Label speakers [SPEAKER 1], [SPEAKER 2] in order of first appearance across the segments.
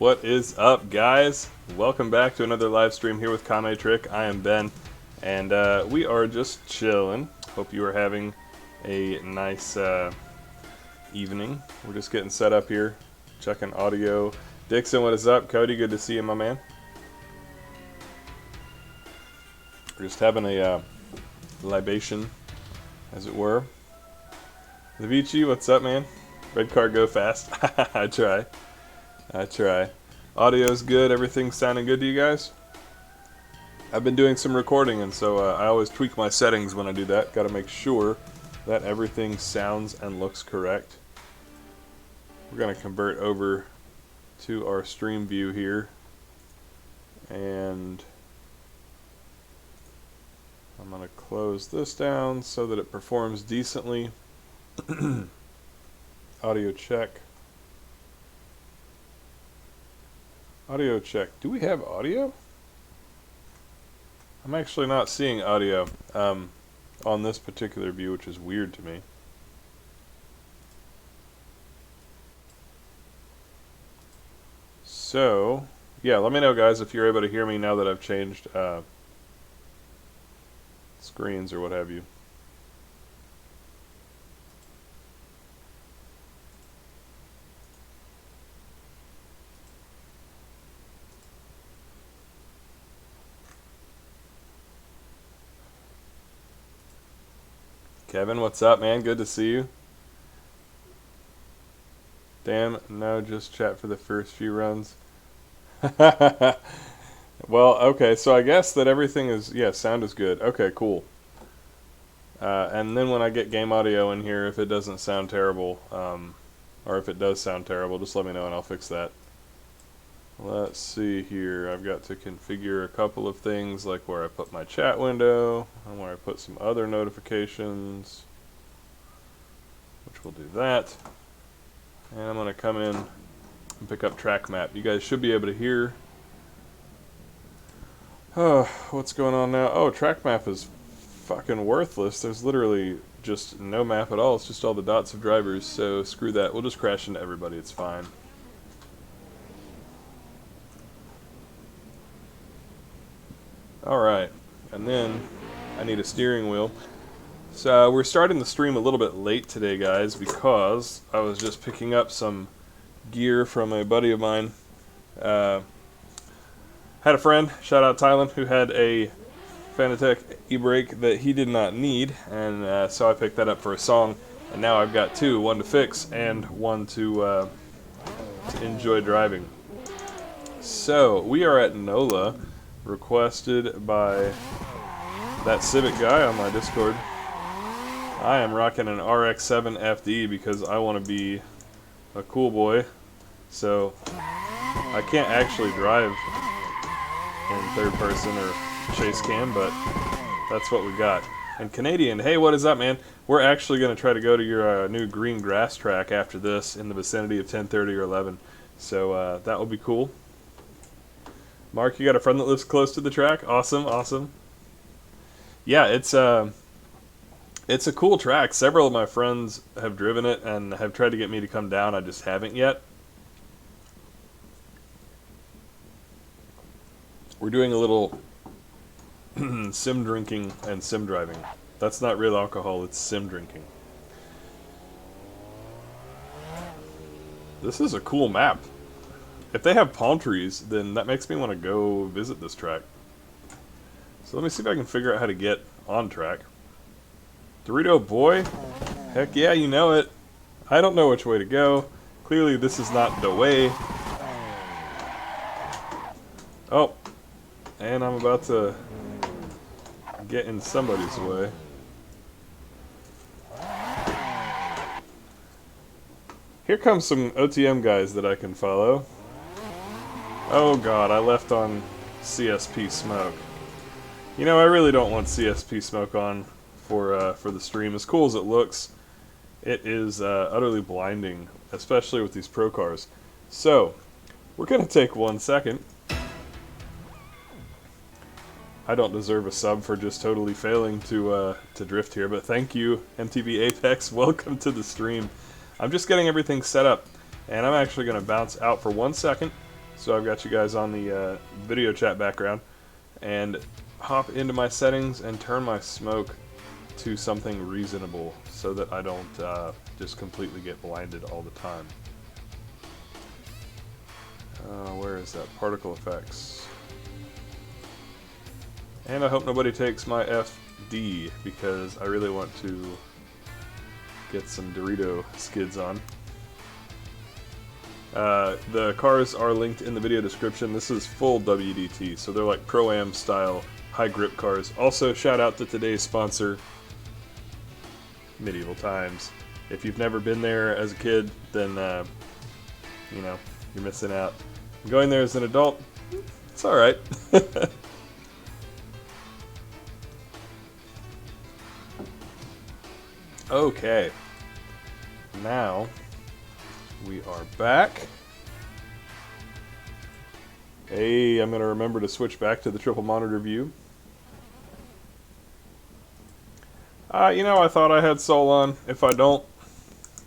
[SPEAKER 1] What is up, guys? Welcome back to another live stream here with Kame Trick. I am Ben, and we are just chilling. Hope you are having a nice evening. We're just getting set up here, checking audio. Dixon, what is up? Cody, good to see you, my man. We're just having a libation, as it were. The Vici, what's up, man? Red car, go fast. I try. Audio's good. Everything's sounding good to you guys? I've been doing some recording, and so I always tweak my settings when I do that. Got to make sure that everything sounds and looks correct. We're going to convert over to our stream view here, and I'm going to close this down so that it performs decently. Audio check. Audio check. Do we have audio? I'm actually not seeing audio on this particular view, which is weird to me. So, yeah, let me know, guys, if you're able to hear me now that I've changed screens or what have you. Kevin, what's up, man? Good to see you. Damn, no, just chat for the first few runs. Well, okay, so I guess that everything is, yeah, sound is good. Okay, cool. And then when I get game audio in here, if it doesn't sound terrible, or if it does sound terrible, just let me know and I'll fix that. Let's see here. I've got to configure a couple of things, like where I put my chat window and where I put some other notifications, which will do that. And I'm going to come in and pick up track map. You guys should be able to hear. Oh, what's going on now? Oh, track map is fucking worthless. There's literally just no map at all. It's just all the dots of drivers, so screw that. We'll just crash into everybody. It's fine. Alright, and then I need a steering wheel. So we're starting the stream a little bit late today, guys, because I was just picking up some gear from a buddy of mine. Had a friend, shout out Tylen, who had a Fanatec e-brake that he did not need, and so I picked that up for a song, and now I've got two, one to fix and one to enjoy driving. So we are at NOLA, requested by that Civic guy on my Discord. I am rocking an RX-7 FD because I want to be a cool boy. So I can't actually drive in third person or chase cam, but that's what we got. And Canadian, hey, what is up, man? We're actually going to try to go to your new green grass track after this in the vicinity of 10:30 or 11. So that will be cool. Mark, you got a friend that lives close to the track? Awesome, awesome. Yeah, it's a cool track. Several of my friends have driven it and have tried to get me to come down. I just haven't yet. We're doing a little sim drinking and sim driving. That's not real alcohol, it's sim drinking. This is a cool map. If they have palm trees, then that makes me want to go visit this track. So let me see if I can figure out how to get on track. Dorito boy? Heck yeah, you know it. I don't know which way to go. Clearly this is not the way. Oh. And I'm about to get in somebody's way. Here comes some OTM guys that I can follow. Oh god, I left on CSP smoke. You know, I really don't want CSP smoke on for the stream. As cool as it looks, it is utterly blinding, especially with these pro cars. So, we're going to take 1 second. I don't deserve a sub for just totally failing to drift here, but thank you, MTV Apex. Welcome to the stream. I'm just getting everything set up, and I'm actually going to bounce out for 1 second so I've got you guys on the video chat background, and hop into my settings and turn my smoke to something reasonable so that I don't just completely get blinded all the time. Where is that? Particle effects. And I hope nobody takes my FD, because I really want to get some Dorito skids on. The cars are linked in the video description. This is full WDT, so they're like Pro-Am style high grip cars. Also, shout out to today's sponsor, Medieval Times. If you've never been there as a kid, then you know, you're missing out. Going there as an adult, it's alright. Okay, now we are back. Hey, I'm going to remember to switch back to the triple monitor view. You know, I thought I had Sol on. If I don't,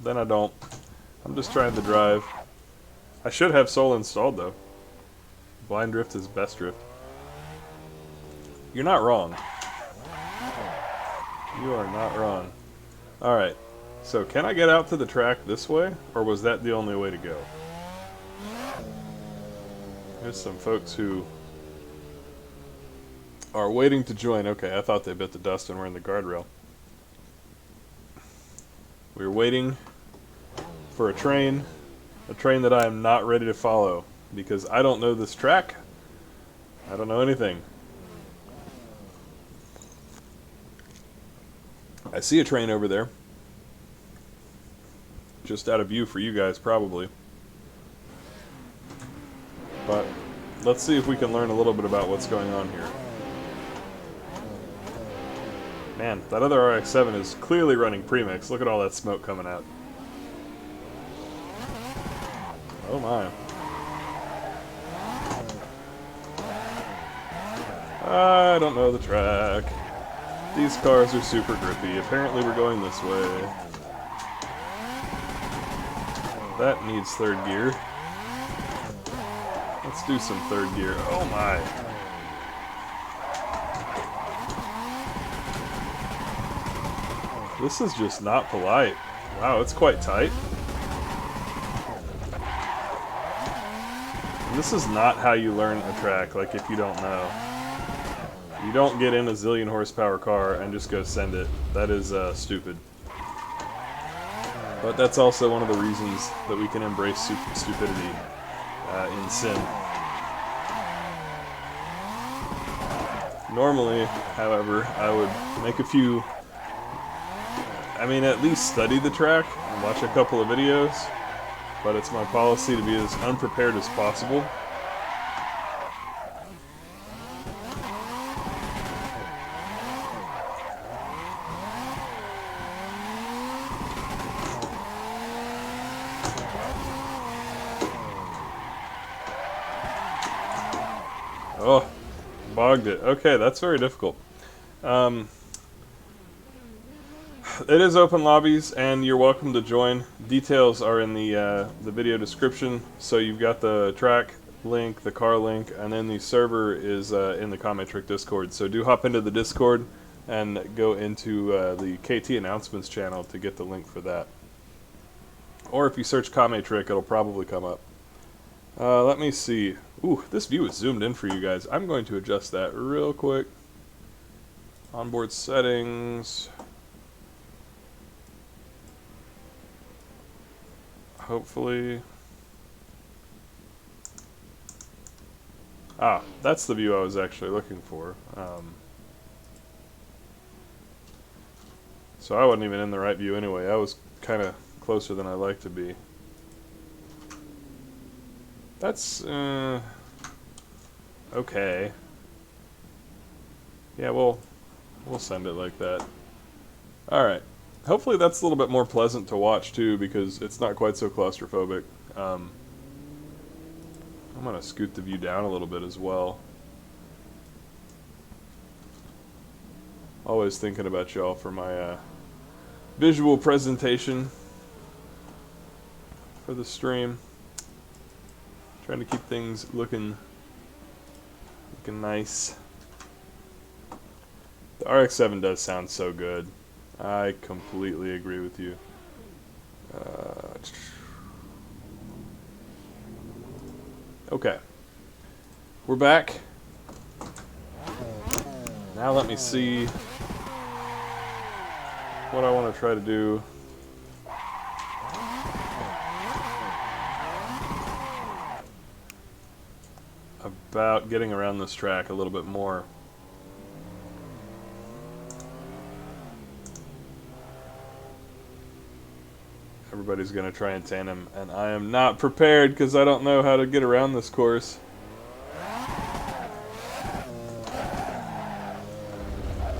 [SPEAKER 1] then I don't. I'm just trying to drive. I should have Sol installed, though. Blind drift is best drift. You're not wrong. You are not wrong. Alright, so can I get out to the track this way, or was that the only way to go? There's some folks who are waiting to join. Okay, I thought they bit the dust and were in the guardrail. We're waiting for a train that I am not ready to follow, because I don't know this track. I don't know anything. I see a train over there. Just out of view for you guys, probably. But let's see if we can learn a little bit about what's going on here. Man, that other RX-7 is clearly running premix. Look at all that smoke coming out. Oh my. I don't know the track. These cars are super grippy. Apparently we're going this way. That needs third gear. Let's do some third gear. Oh my. This is just not polite. Wow, it's quite tight. And this is not how you learn a track, like if you don't know. You don't get in a zillion horsepower car and just go send it. That is stupid. But that's also one of the reasons that we can embrace stupidity in sim. Normally, however, I would make a few... at least study the track and watch a couple of videos, but it's my policy to be as unprepared as possible. Oh, bogged it. Okay, that's very difficult. It is open lobbies, and you're welcome to join. Details are in the video description. So you've got the track link, the car link, and then the server is in the Kame Discord. So do hop into the Discord and go into the KT announcements channel to get the link for that. Or if you search Kame, it'll probably come up. Let me see. Ooh, this view is zoomed in for you guys. I'm going to adjust that real quick. Onboard settings. Hopefully. Ah, that's the view I was actually looking for. So I wasn't even in the right view anyway. I was kind of closer than I like to be. That's, okay. Yeah, we'll send it like that. Alright. Hopefully that's a little bit more pleasant to watch, too, because it's not quite so claustrophobic. I'm going to scoot the view down a little bit as well. Always thinking about y'all for my visual presentation for the stream. Trying to keep things looking nice. The RX-7 does sound so good. I completely agree with you. Okay. We're back. Now let me see what I want to try to do. About getting around this track a little bit more. Everybody's going to try and tandem, and I am not prepared because I don't know how to get around this course.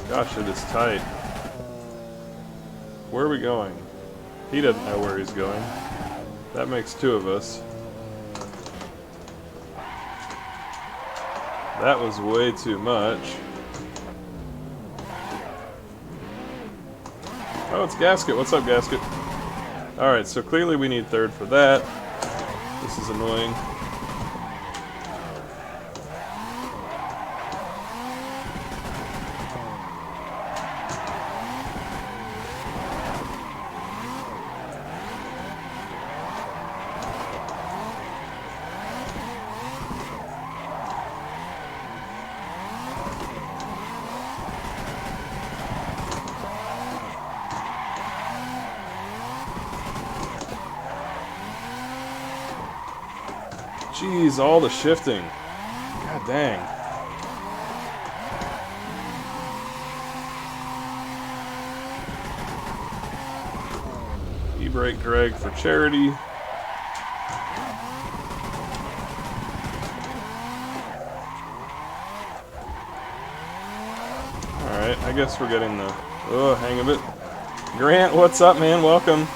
[SPEAKER 1] Gosh, it is tight. Where are we going? He doesn't know where he's going. That makes two of us. That was way too much. Oh, it's Gasket. What's up, Gasket? Alright, so clearly we need third for that. This is annoying. Jeez, all the shifting. God dang. E-brake drag for charity. Alright, I guess we're getting the hang of it. Grant, what's up, man? Welcome.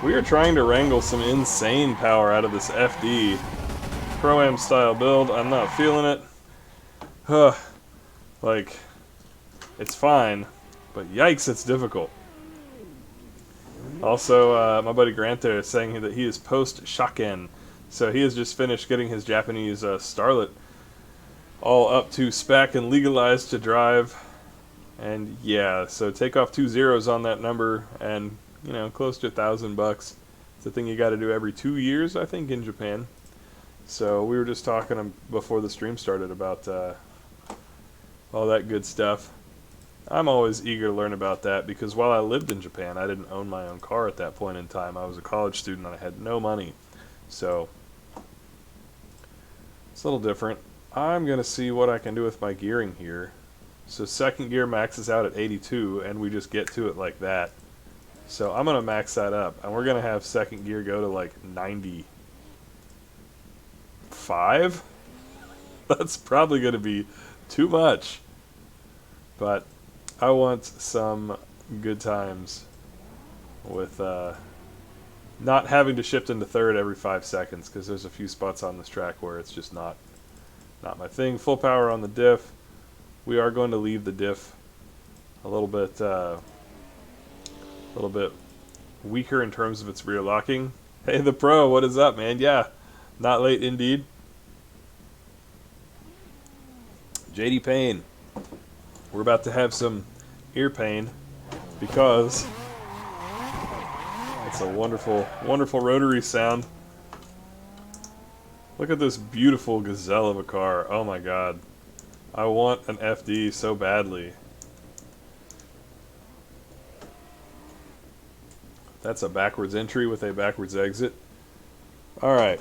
[SPEAKER 1] We are trying to wrangle some insane power out of this FD. Pro-Am style build. I'm not feeling it. Like, it's fine, but yikes, it's difficult. Also, my buddy Grant there is saying that he is post-Shaken, so he has just finished getting his Japanese Starlet all up to spec and legalized to drive. And yeah, so take off 2 zeros on that number, and you know, close to $1,000. It's a thing you got to do every 2 years, I think, in Japan. So we were just talking before the stream started about all that good stuff. I'm always eager to learn about that because while I lived in Japan, I didn't own my own car at that point in time. I was a college student and I had no money. So it's a little different. I'm going to see what I can do with my gearing here. So second gear maxes out at 82 and we just get to it like that. So I'm going to max that up and we're going to have second gear go to like 90. 5? That's probably going to be too much. But I want some good times with not having to shift into third every 5 seconds because there's a few spots on this track where it's just not my thing. Full power on the diff. We are going to leave the diff a little bit weaker in terms of its rear locking. Hey, the Pro, what is up, man? Yeah. Not late indeed. JD Payne. We're about to have some ear pain because it's a wonderful, wonderful rotary sound. Look at this beautiful gazelle of a car. Oh my god. I want an FD so badly. That's a backwards entry with a backwards exit. Alright.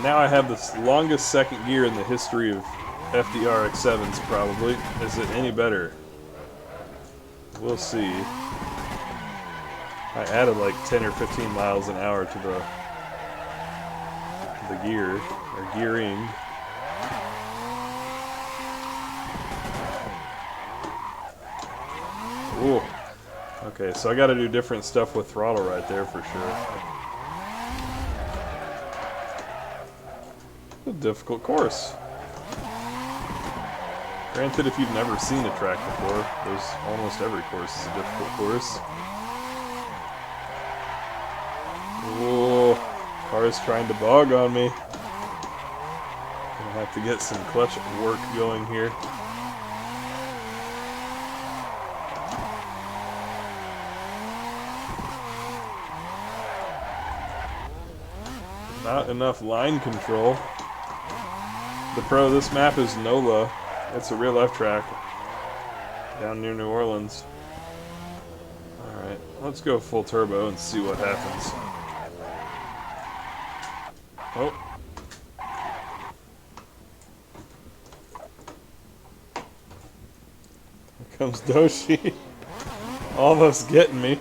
[SPEAKER 1] Now I have the longest second gear in the history of FDR X7s, probably. Is it any better? We'll see. I added like 10 or 15 miles an hour to the gear, or gearing. Ooh. Okay, so I gotta do different stuff with throttle right there for sure. A difficult course. Granted, if you've never seen a track before, there's almost every course is a difficult course. Whoa. Car is trying to bog on me. Gonna have to get some clutch work going here. Not enough line control. The pro, this map is NOLA. It's a real life track down near New Orleans. Alright, let's go full turbo and see what happens. Oh. Here comes Doshi. Almost getting me.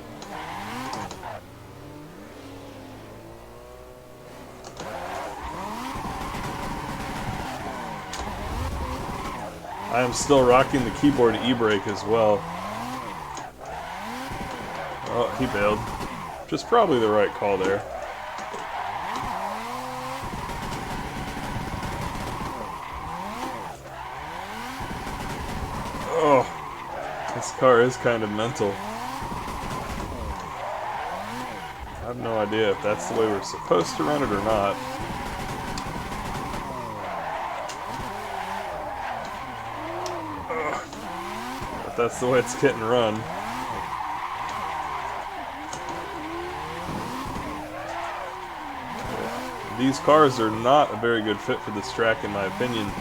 [SPEAKER 1] I am still rocking the keyboard e-brake as well. Oh, he bailed. Which is probably the right call there. Oh, this car is kind of mental. I have no idea if that's the way we're supposed to run it or not. That's the way it's getting run. These cars are not a very good fit for this track in my opinion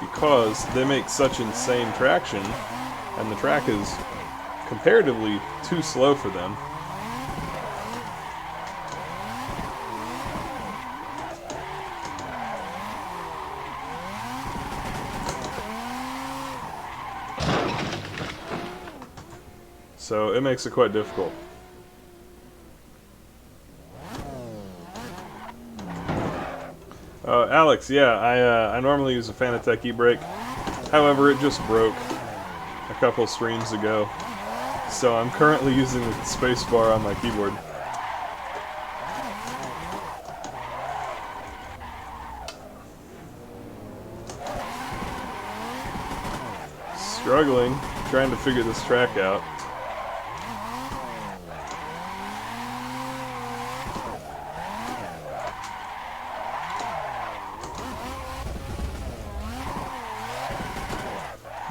[SPEAKER 1] because they make such insane traction and the track is comparatively too slow for them. So it makes it quite difficult. Alex, yeah, I normally use a Fanatec e-brake. However, it just broke a couple streams ago. So I'm currently using the spacebar on my keyboard. Struggling, trying to figure this track out.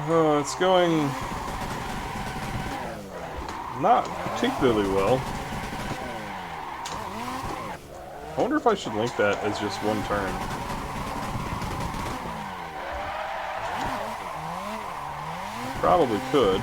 [SPEAKER 1] Oh, it's going not particularly well. I wonder if I should link that as just one turn. I probably could.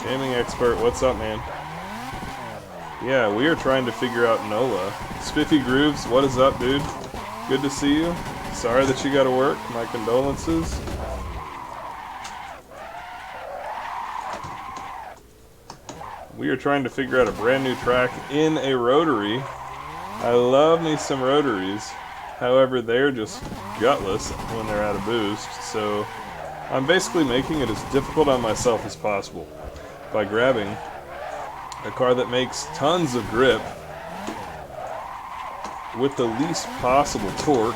[SPEAKER 1] Gaming expert, what's up, man? Yeah, we are trying to figure out NOLA. Spiffy Grooves, what is up, dude? Good to see you. Sorry that you gotta work. My condolences. We are trying to figure out a brand new track in a rotary. I love me some rotaries. However, they're just gutless when they're out of boost, so I'm basically making it as difficult on myself as possible by grabbing a car that makes tons of grip with the least possible torque,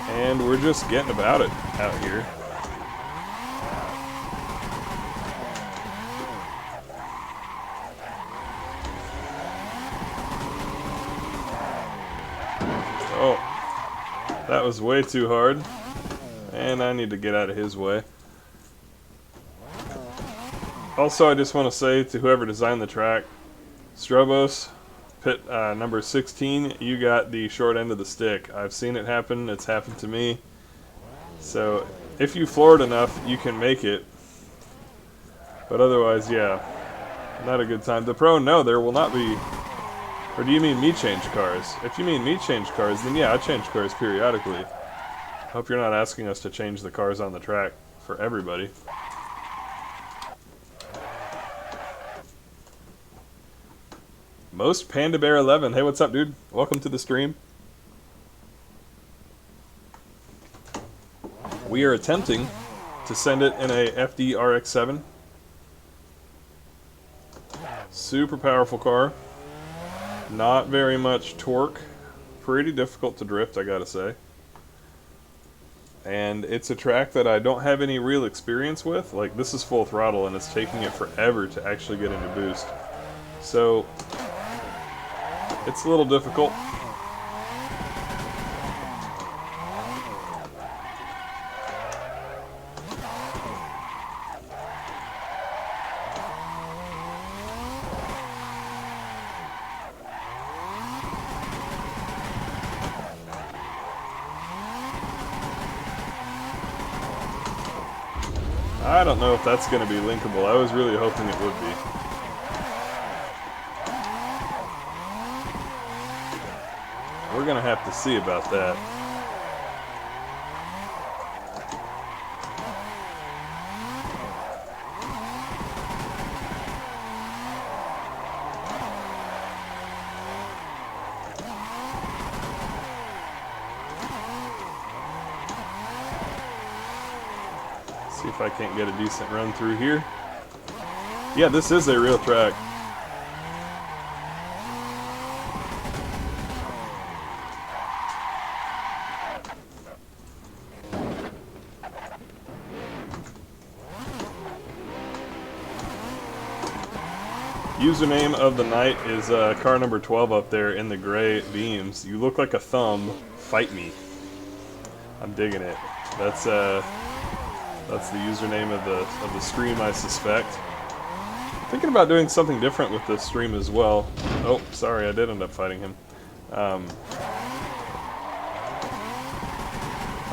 [SPEAKER 1] and we're just getting about it out here. Oh, that was way too hard, and I need to get out of his way. Also, I just want to say to whoever designed the track, Strobos, pit number 16, you got the short end of the stick. I've seen it happen. It's happened to me. So, if you floor it enough, you can make it. But otherwise, yeah, not a good time. The pro, no, there will not be. Or do you mean me change cars? If you mean me change cars, then yeah, I change cars periodically. Hope you're not asking us to change the cars on the track for everybody. Most Panda Bear 11. Hey, what's up, dude? Welcome to the stream. We are attempting to send it in a FD RX-7 Super powerful car. Not very much torque. Pretty difficult to drift, I gotta say. And it's a track that I don't have any real experience with. Like, this is full throttle and it's taking it forever to actually get into boost. So, it's a little difficult. I don't know if that's going to be linkable. I was really hoping it would be. We're going to have to see about that. See if I can't get a decent run through here. Yeah, this is a real track. Username of the night is car number 12 up there in the gray beams. You look like a thumb. Fight me. I'm digging it. That's the username of the stream, I suspect. Thinking about doing something different with this stream as well. Oh, sorry, I did end up fighting him. I'm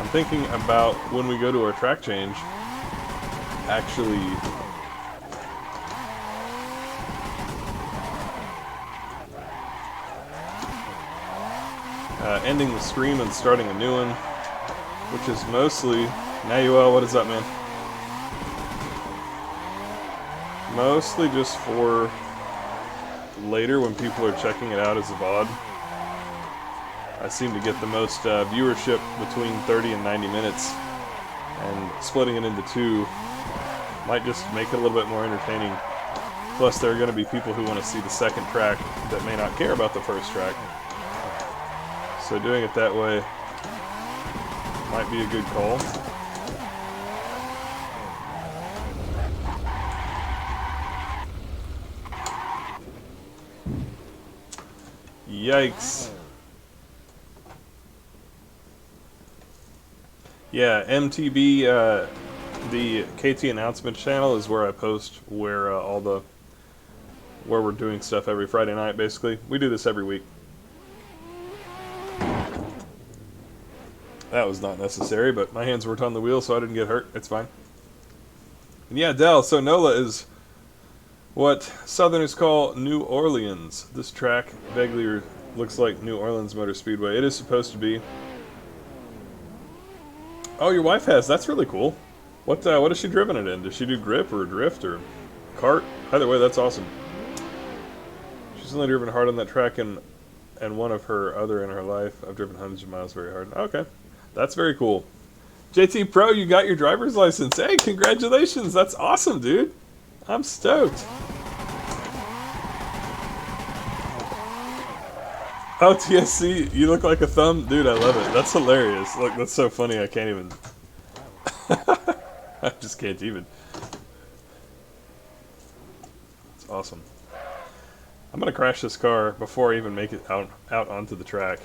[SPEAKER 1] thinking about when we go to our track change, actually ending the stream and starting a new one, which is mostly... Nayuel, what is up, man? Mostly just for later when people are checking it out as a VOD. I seem to get the most viewership between 30 and 90 minutes, and splitting it into two might just make it a little bit more entertaining. Plus, there are going to be people who want to see the second track that may not care about the first track. So doing it that way might be a good call. Yikes. Yeah, MTB, the KT announcement channel is where I post where where we're doing stuff every Friday night, basically. We do this every week. That was not necessary, but my hands weren't on the wheel, so I didn't get hurt. It's fine. And yeah, Dell, so NOLA is what Southerners call New Orleans. This track vaguely looks like New Orleans Motor Speedway. It is supposed to be. Oh, your wife has. That's really cool. What has she driven it in? Does she do grip or drift or kart? Either way, that's awesome. She's only driven hard on that track and one of her other in her life. I've driven hundreds of miles very hard. Okay. That's very cool. JT Pro, you got your driver's license. Hey, congratulations. That's awesome, dude. I'm stoked. Oh, TSC, you look like a thumb. Dude, I love it. That's hilarious. Look, that's so funny. I can't even. I just can't even. It's awesome. I'm going to crash this car before I even make it out onto the track.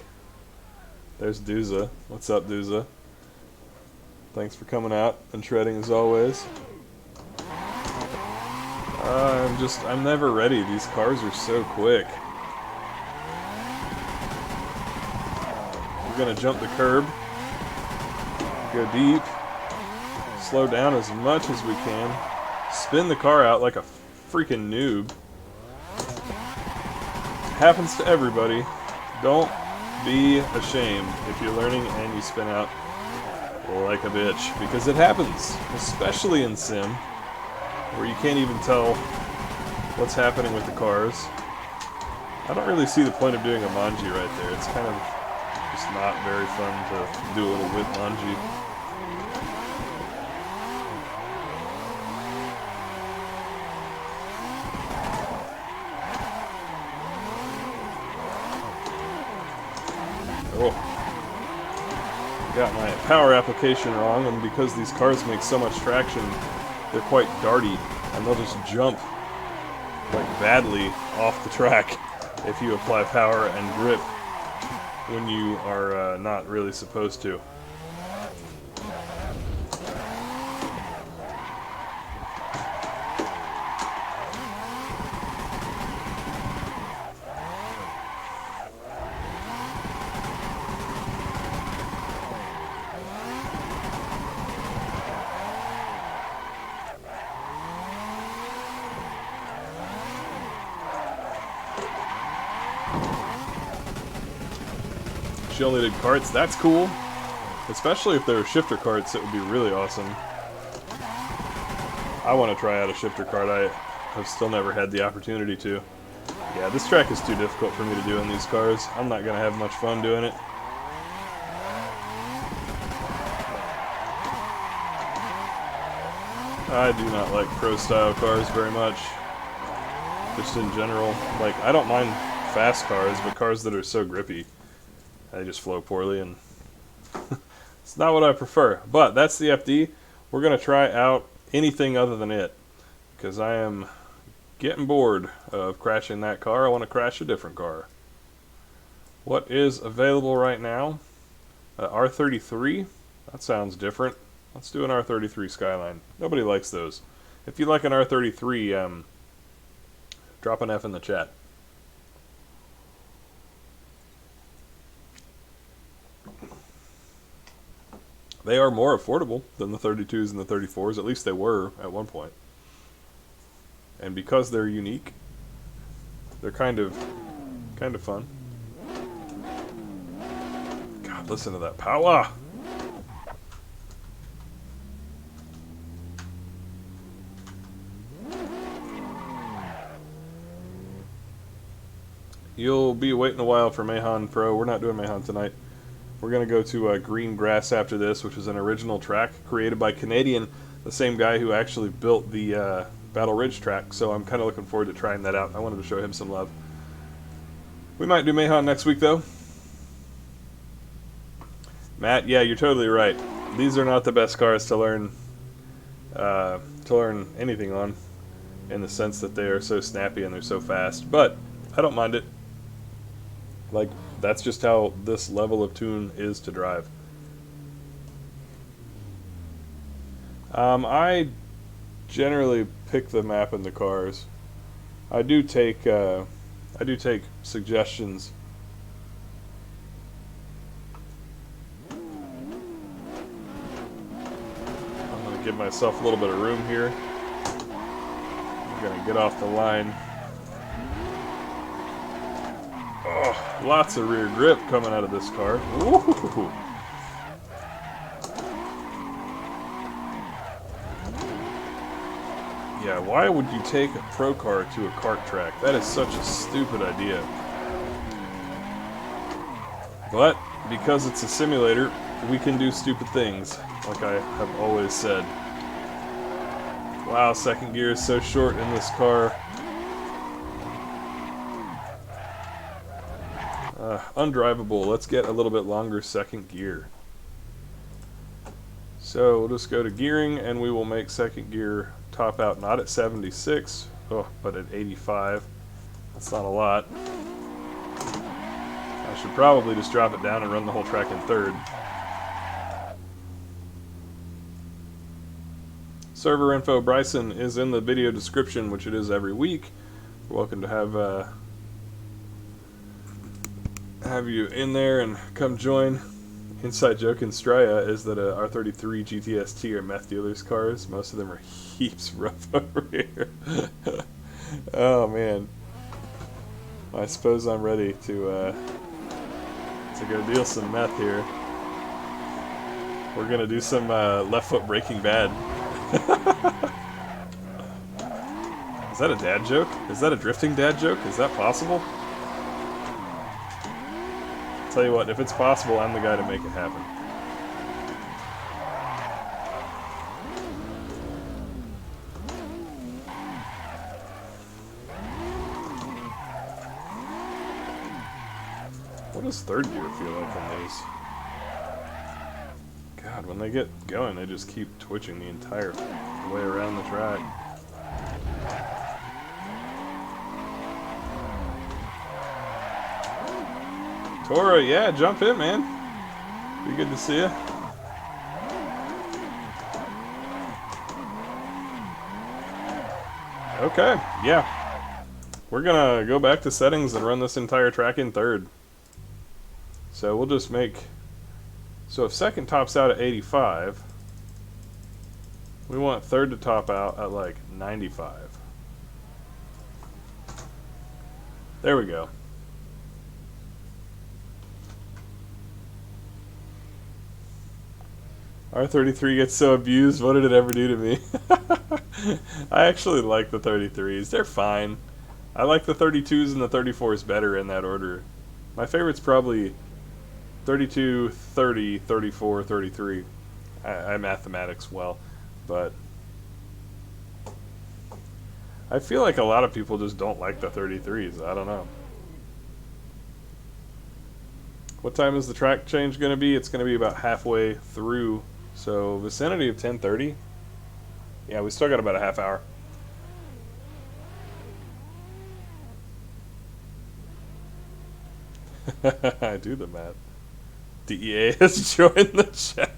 [SPEAKER 1] There's Duza. What's up, Duza? Thanks for coming out and shredding as always. I'm never ready. These cars are so quick. We're gonna jump the curb, go deep, slow down as much as we can, spin the car out like a freaking noob. Happens to everybody. Don't be ashamed if you're learning and you spin out like a bitch, because it happens, especially in sim, where you can't even tell what's happening with the cars. I don't really see the point of doing a manji right there. It's kind of just not very fun to do a little whip manji. got my power application wrong, and because these cars make so much traction, they're quite darty, and they'll just jump like badly off the track if you apply power and grip when you are not really supposed to. She only did carts, that's cool. Especially if there were shifter carts, it would be really awesome. I want to try out a shifter cart, I have still never had the opportunity to. Yeah, this track is too difficult for me to do in these cars. I'm not going to have much fun doing it. I do not like pro-style cars very much. Just in general. Like, I don't mind fast cars, but cars that are so grippy, they just flow poorly, and it's not what I prefer. But that's the FD. We're going to try out anything other than it, because I am getting bored of crashing that car. I want to crash a different car. What is available right now? R33. That sounds different. Let's do an R33 Skyline. Nobody likes those. If you like an R33, drop an F in the chat. They are more affordable than the 32s and the 34s. At least they were at one point. And because they're unique, they're kind of fun. God, listen to that power! You'll be waiting a while for Mahon Pro. We're not doing Mahon tonight. We're going to go to Green Grass after this, which is an original track created by Canadian, the same guy who actually built the Battle Ridge track, so I'm kind of looking forward to trying that out. I wanted to show him some love. We might do Mahon next week, though. Matt, yeah, you're totally right. These are not the best cars to learn anything on, in the sense that they are so snappy and they're so fast, but I don't mind it. Like, that's just how this level of tune is to drive. I generally pick the map in the cars. I do take suggestions. I'm gonna give myself a little bit of room here. I'm gonna get off the line. Oh, lots of rear grip coming out of this car. Ooh. Yeah, why would you take a pro car to a kart track? That is such a stupid idea. But, because it's a simulator, we can do stupid things, like I have always said. Wow, second gear is so short in this car. Undrivable. Let's get a little bit longer second gear. So we'll just go to gearing, and we will make second gear top out not at 76, but at 85. That's not a lot. I should probably just drop it down and run the whole track in third. Server info, Bryson, is in the video description, which it is every week. You're welcome to have you in there and come join. Inside joke in Straya is that R33 GTST are meth dealers' cars. Most of them are heaps rough over here. Oh man, I suppose I'm ready to go deal some meth here. We're gonna do some left foot Breaking Bad. Is that a dad joke? Is that a drifting dad joke? Is that possible? Tell you what, if it's possible, I'm the guy to make it happen. What does third gear feel like on these? God, when they get going, they just keep twitching the entire way around the track. Tora, yeah, jump in, man. Be good to see you. Okay, yeah. We're gonna go back to settings and run this entire track in third. So we'll just make... So if second tops out at 85, we want third to top out at like 95. There we go. R33 gets so abused, what did it ever do to me? I actually like the 33s, they're fine. I like the 32s and the 34s better in that order. My favorite's probably 32, 30, 34, 33. I mathematics well, but I feel like a lot of people just don't like the 33s. I don't know. What time is the track change going to be? It's going to be about halfway through, so vicinity of 10:30. Yeah, we still got about a half hour. I do the math. DEA has joined the chat.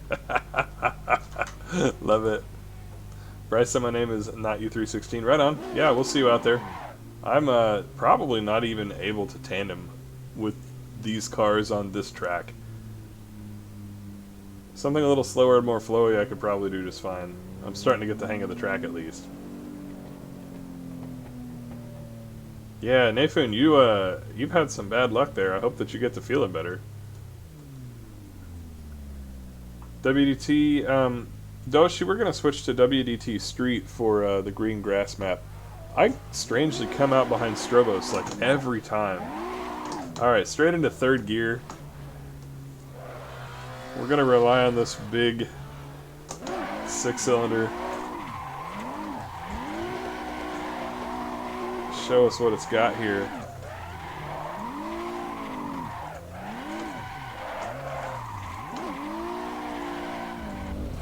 [SPEAKER 1] Love it. Bryce said my name is not U316. Right on. Yeah, we'll see you out there. I'm probably not even able to tandem with these cars on this track. Something a little slower and more flowy I could probably do just fine. I'm starting to get the hang of the track at least. Yeah, Nafun, you've had some bad luck there. I hope that you get to feeling better. WDT, Doshi, we're going to switch to WDT Street for the green grass map. I strangely come out behind Strobos like every time. Alright, straight into third gear. We're going to rely on this big 6-cylinder. Show us what it's got here.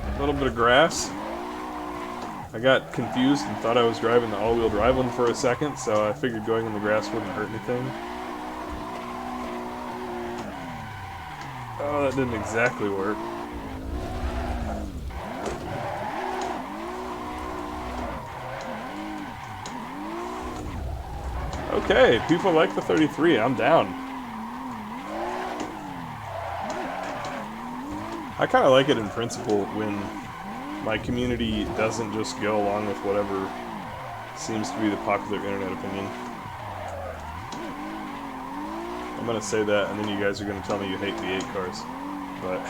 [SPEAKER 1] A little bit of grass. I got confused and thought I was driving the all-wheel drive one for a second, so I figured going in the grass wouldn't hurt anything. Oh, that didn't exactly work. Okay, people like the 33. I'm down. I kind of like it in principle when my community doesn't just go along with whatever seems to be the popular internet opinion. I'm going to say that, and then you guys are going to tell me you hate V8 cars. But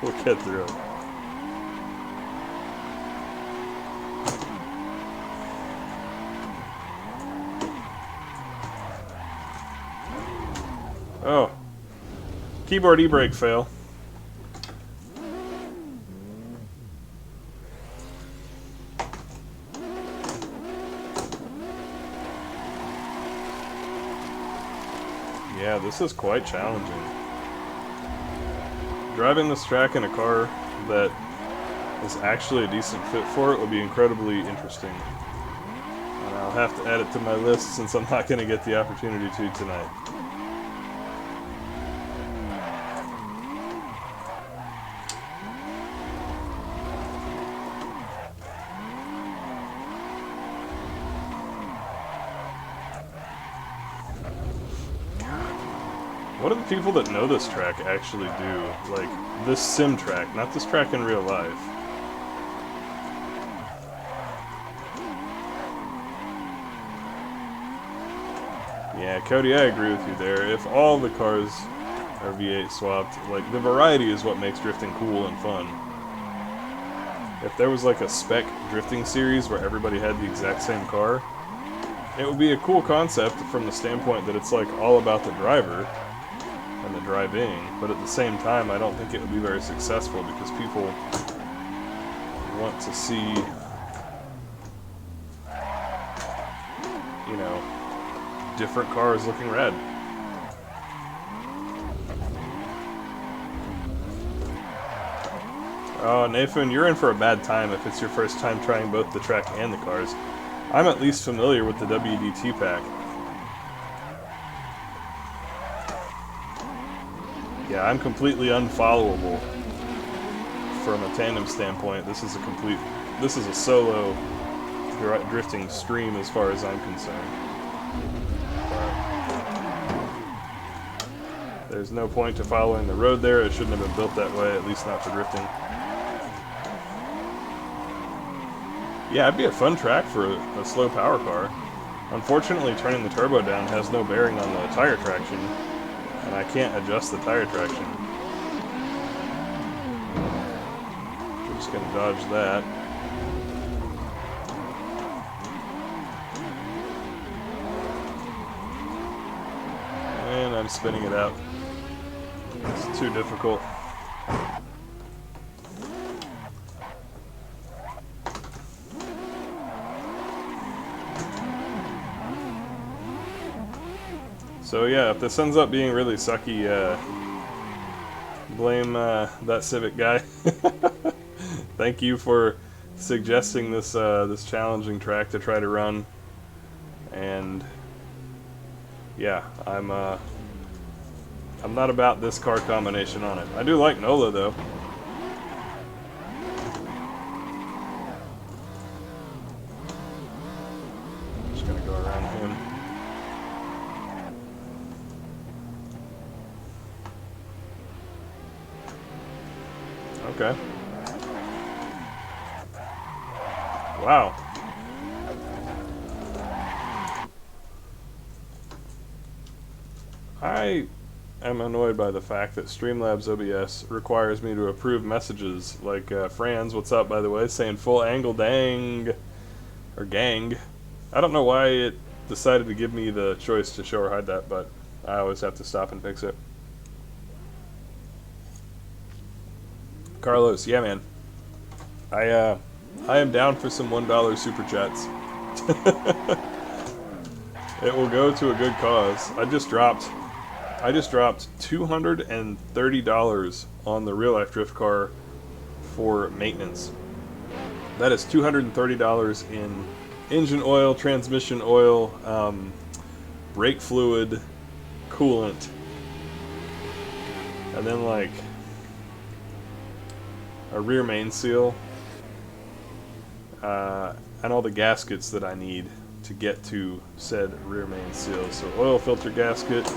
[SPEAKER 1] we'll get through it. Oh. Keyboard e-brake fail. Yeah, this is quite challenging. Driving this track in a car that is actually a decent fit for it would be incredibly interesting. And I'll have to add it to my list since I'm not going to get the opportunity to tonight. What do the people that know this track actually do? Like, this sim track, not this track in real life. Yeah, Cody, I agree with you there. If all the cars are V8 swapped, like, the variety is what makes drifting cool and fun. If there was like a spec drifting series where everybody had the exact same car, it would be a cool concept from the standpoint that it's like all about the driver and the driving, but at the same time I don't think it would be very successful because people want to see, you know, different cars looking rad. Oh, Nathan, you're in for a bad time if it's your first time trying both the track and the cars. I'm at least familiar with the WDT pack. Yeah, I'm completely unfollowable from a tandem standpoint. This is a solo drifting stream as far as I'm concerned. But there's no point to following the road there. It shouldn't have been built that way, at least not for drifting. Yeah, it'd be a fun track for a slow power car. Unfortunately, turning the turbo down has no bearing on the tire traction, and I can't adjust the tire traction. We're just going to dodge that. And I'm spinning it out. It's too difficult. So yeah, if this ends up being really sucky, blame that Civic guy. Thank you for suggesting this this challenging track to try to run, and yeah, I'm not about this car combination on it. I do like NOLA though. Just gonna go around him. Okay. Wow. I am annoyed by the fact that Streamlabs OBS requires me to approve messages like Franz, what's up by the way, saying full angle dang, or gang. I don't know why it decided to give me the choice to show or hide that, but I always have to stop and fix it. Carlos, yeah man. I am down for some $1 super chats. It will go to a good cause. I just dropped $230 on the real life drift car for maintenance. That is $230 in engine oil, transmission oil, brake fluid, coolant, and then like a rear main seal, and all the gaskets that I need to get to said rear main seal. So oil filter gasket.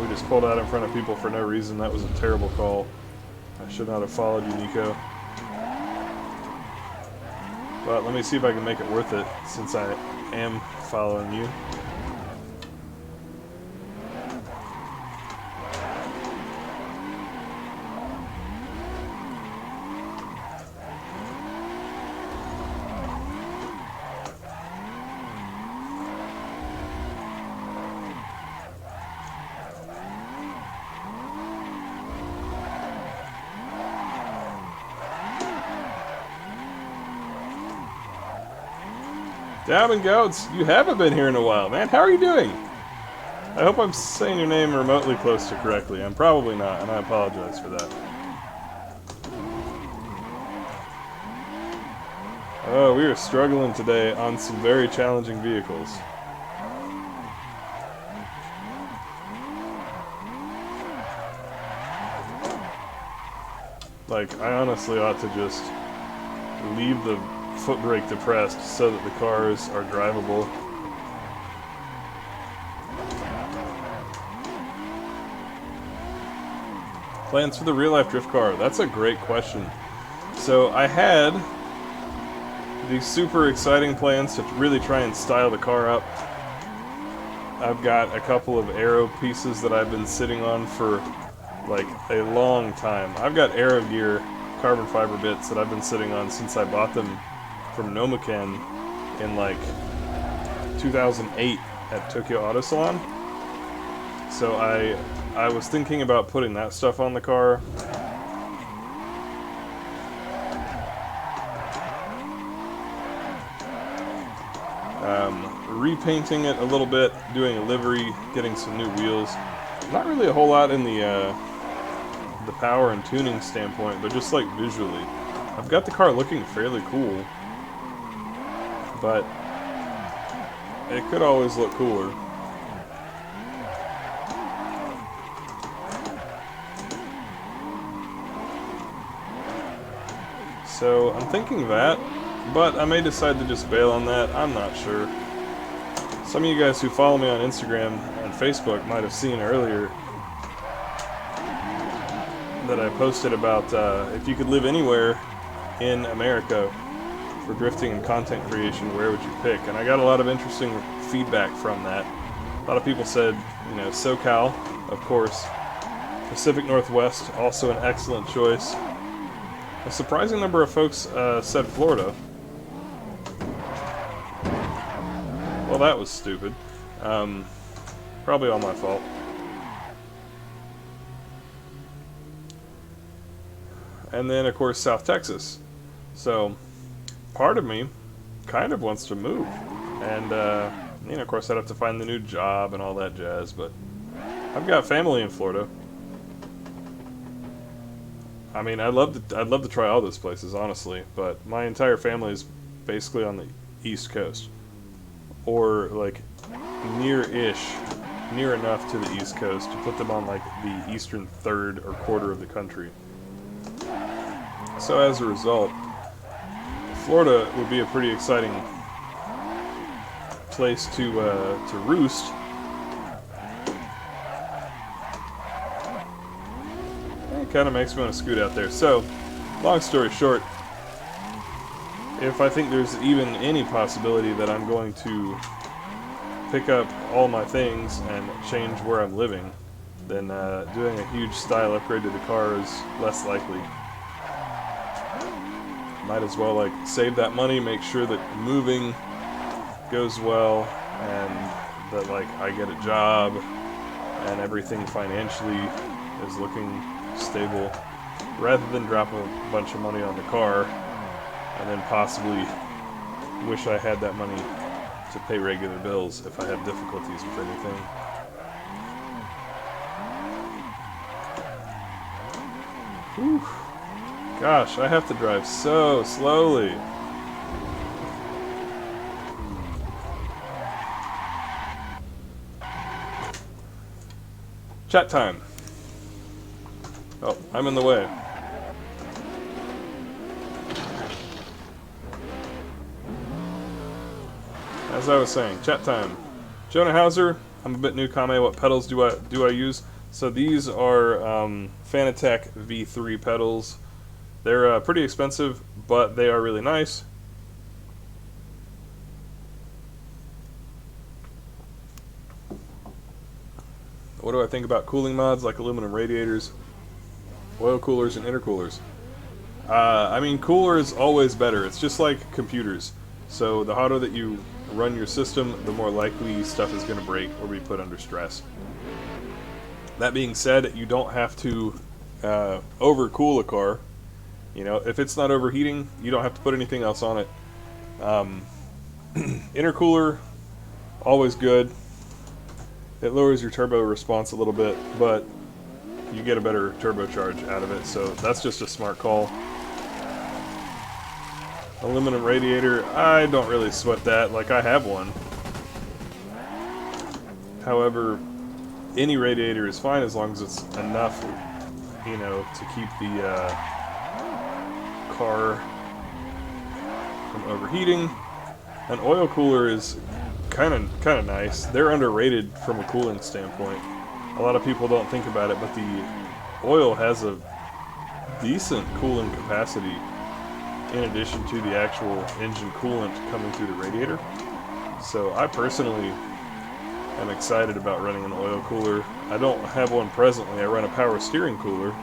[SPEAKER 1] We just pulled out in front of people for no reason. That was a terrible call. I should not have followed you, Nico. But let me see if I can make it worth it, since I am following you. Diamond Goats, you haven't been here in a while, man. How are you doing? I hope I'm saying your name remotely close to correctly. I'm probably not, and I apologize for that. Oh, we are struggling today on some very challenging vehicles. Like, I honestly ought to just leave the foot brake depressed so that the cars are drivable. Plans for the real life drift car? That's a great question. So I had these super exciting plans to really try and style the car up. I've got a couple of aero pieces that I've been sitting on for like a long time. I've got aero gear carbon fiber bits that I've been sitting on since I bought them from Nomaken in like 2008 at Tokyo Auto Salon. So I was thinking about putting that stuff on the car. Repainting it a little bit, doing a livery, getting some new wheels. Not really a whole lot in the the power and tuning standpoint, but just like visually. I've got the car looking fairly cool, but it could always look cooler. So I'm thinking that, but I may decide to just bail on that. I'm not sure. Some of you guys who follow me on Instagram and Facebook might have seen earlier that I posted about if you could live anywhere in America for drifting and content creation, where would you pick? And I got a lot of interesting feedback from that. A lot of people said, you know, SoCal, of course. Pacific Northwest, also an excellent choice. A surprising number of folks said Florida. Well, that was stupid. Probably all my fault. And then, of course, South Texas. So, part of me kind of wants to move. And, you know, of course, I'd have to find the new job and all that jazz, but I've got family in Florida. I mean, I'd love to try all those places, honestly, but my entire family is basically on the East Coast. Or, like, near enough to the East Coast to put them on, like, the eastern third or quarter of the country. So as a result, Florida would be a pretty exciting place to roost. It kind of makes me want to scoot out there. So, long story short, if I think there's even any possibility that I'm going to pick up all my things and change where I'm living, then doing a huge style upgrade to the car is less likely. Might as well like save that money, make sure that moving goes well, and that like I get a job and everything financially is looking stable, rather than drop a bunch of money on the car and then possibly wish I had that money to pay regular bills if I have difficulties with anything. Whew. Gosh, I have to drive so slowly. Chat time. Oh, I'm in the way. As I was saying, chat time. Jonah Hauser, I'm a bit new. Kame, what pedals do I use? So these are Fanatec V3 pedals. They're pretty expensive, but they are really nice. What do I think about cooling mods like aluminum radiators, oil coolers, and intercoolers? I mean, cooler is always better. It's just like computers. So the hotter that you run your system, the more likely stuff is going to break or be put under stress. That being said, you don't have to overcool a car. You know, if it's not overheating, you don't have to put anything else on it. Intercooler, always good. It lowers your turbo response a little bit, but you get a better turbocharge out of it, so that's just a smart call. Aluminum radiator, I don't really sweat that, like I have one. However, any radiator is fine as long as it's enough, you know, to keep the car from overheating. An oil cooler is kind of nice. They're underrated from a cooling standpoint. A lot of people don't think about it, but the oil has a decent cooling capacity in addition to the actual engine coolant coming through the radiator. So I personally am excited about running an oil cooler. I don't have one presently. I run a power steering cooler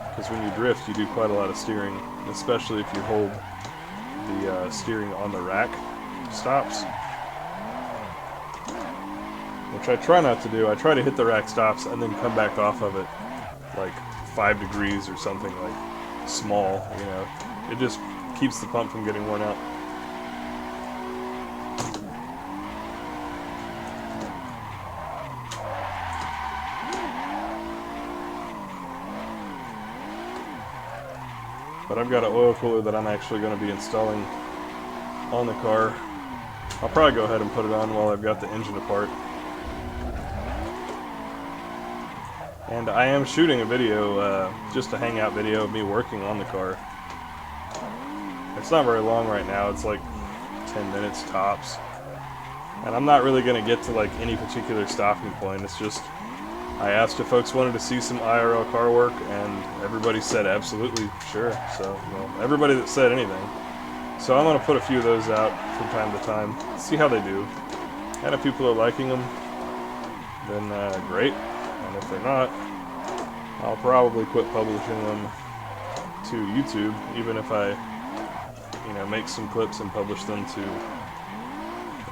[SPEAKER 1] because when you drift you do quite a lot of steering, especially if you hold the steering on the rack stops, which I try not to do. I try to hit the rack stops and then come back off of it like 5 degrees or something, like small, you know. It just keeps the pump from getting worn out. But I've got an oil cooler that I'm actually going to be installing on the car. I'll probably go ahead and put it on while I've got the engine apart. And I am shooting a video, just a hangout video of me working on the car. It's not very long right now, it's like 10 minutes tops. And I'm not really going to get to like any particular stopping point, it's just I asked if folks wanted to see some IRL car work, and everybody said absolutely, sure. So, well, everybody that said anything. So I'm going to put a few of those out from time to time, see how they do. And if people are liking them, then great. And if they're not, I'll probably quit publishing them to YouTube, even if I, make some clips and publish them to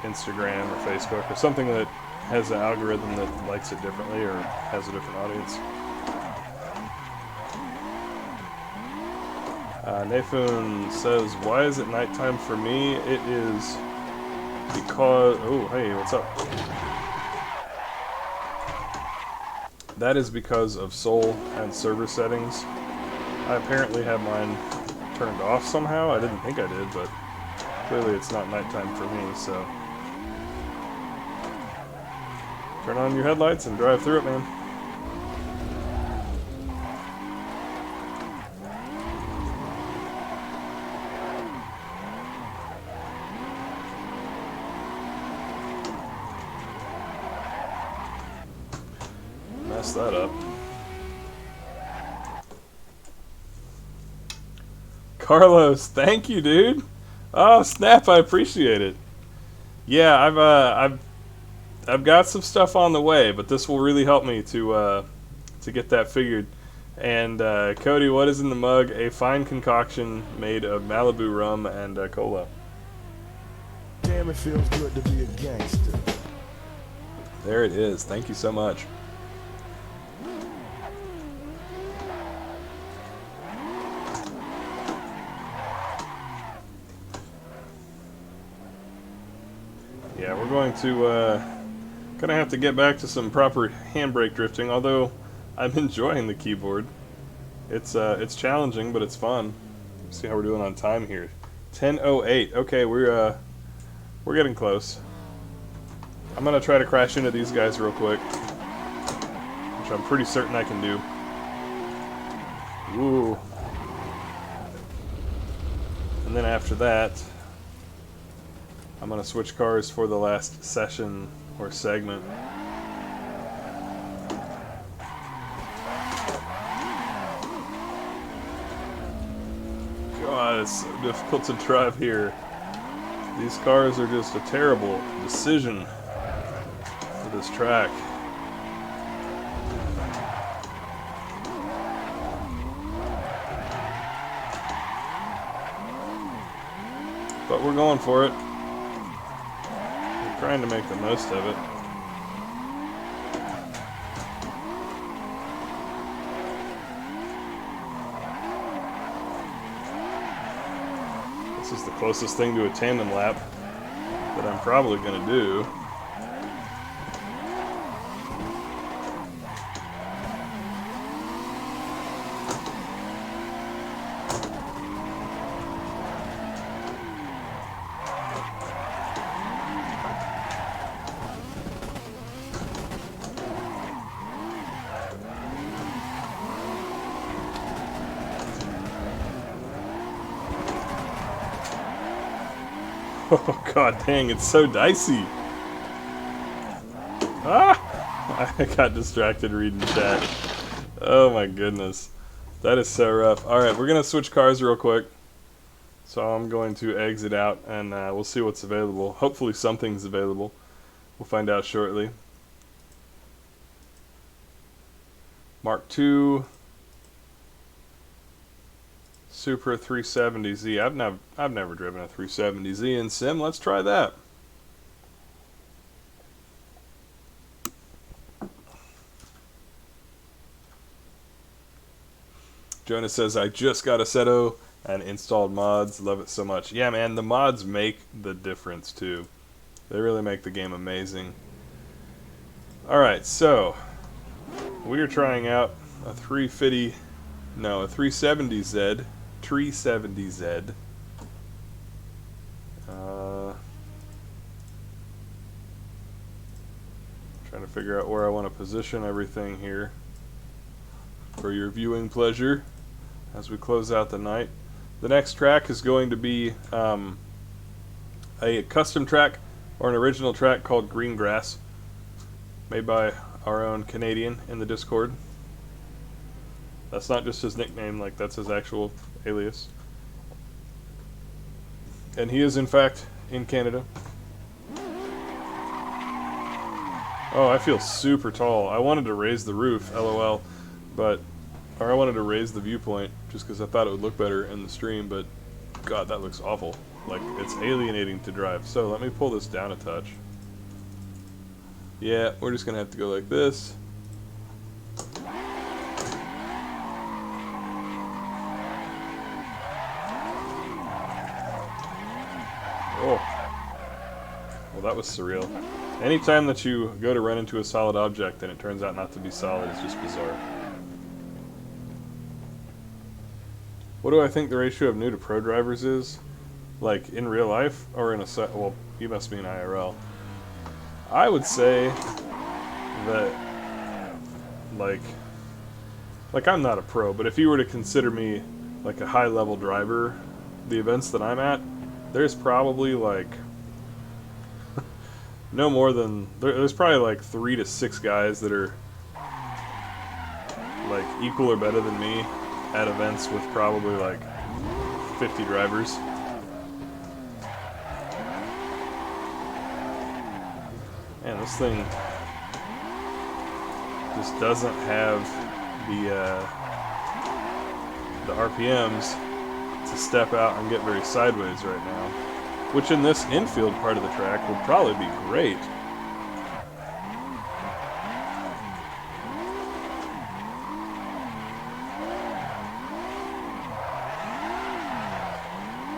[SPEAKER 1] Instagram or Facebook or something that has an algorithm that likes it differently or has a different audience. Nathan says, why is it nighttime for me? It is because... Oh, hey, what's up? That is because of Soul and server settings. I apparently have mine turned off somehow. I didn't think I did, but clearly it's not nighttime for me, so... Turn on your headlights and drive through it, man. Mess that up. Carlos, thank you, dude. Oh, snap, I appreciate it. Yeah, I've got some stuff on the way, but this will really help me to get that figured. And Cody, what is in the mug? A fine concoction made of Malibu rum and cola.
[SPEAKER 2] Damn, it feels good to be a gangster.
[SPEAKER 1] There it is. Thank you so much. Yeah, we're going to gonna have to get back to some proper handbrake drifting, although I'm enjoying the keyboard. It's challenging, but it's fun. Let's see how we're doing on time here. 10:08. Okay, we're getting close. I'm gonna try to crash into these guys real quick, which I'm pretty certain I can do. Ooh. And then after that, I'm going to switch cars for the last session or segment. God, it's so difficult to drive here. These cars are just a terrible decision for this track. But we're going for it. Trying to make the most of it. This is the closest thing to a tandem lap that I'm probably going to do. Oh god dang, it's so dicey. Ah! I got distracted reading chat. Oh my goodness. That is so rough. Alright, we're going to switch cars real quick. So I'm going to exit out and we'll see what's available. Hopefully something's available. We'll find out shortly. Mark II. Supra 370Z. I've never driven a 370Z in sim. Let's try that. Jonas says, I just got Assetto and installed mods. Love it so much. Yeah, man, the mods make the difference too. They really make the game amazing. Alright, so we are trying out a 370Z 370Z. Trying to figure out where I want to position everything here for your viewing pleasure as we close out the night. The next track is going to be a custom track or an original track called Green Grass, made by our own Canadian in the Discord. That's not just his nickname, like that's his actual alias. And he is in fact in Canada. Oh, I feel super tall. I wanted to raise the roof, LOL, or I wanted to raise the viewpoint just because I thought it would look better in the stream, but God, that looks awful. Like, it's alienating to drive. So let me pull this down a touch. Yeah, we're just gonna have to go like this. Oh. Well, that was surreal. Anytime that you go to run into a solid object and it turns out not to be solid is just bizarre. What do I think the ratio of new to pro drivers is? Like, in real life? Or in a set? Well, you must mean IRL. I would say that, like I'm not a pro, but if you were to consider me like a high-level driver, the events that I'm at, there's probably like no more than there's probably like 3 to 6 guys that are like equal or better than me at events with probably like 50 drivers. Man, this thing just doesn't have the RPMs to step out and get very sideways right now, which in this infield part of the track would probably be great.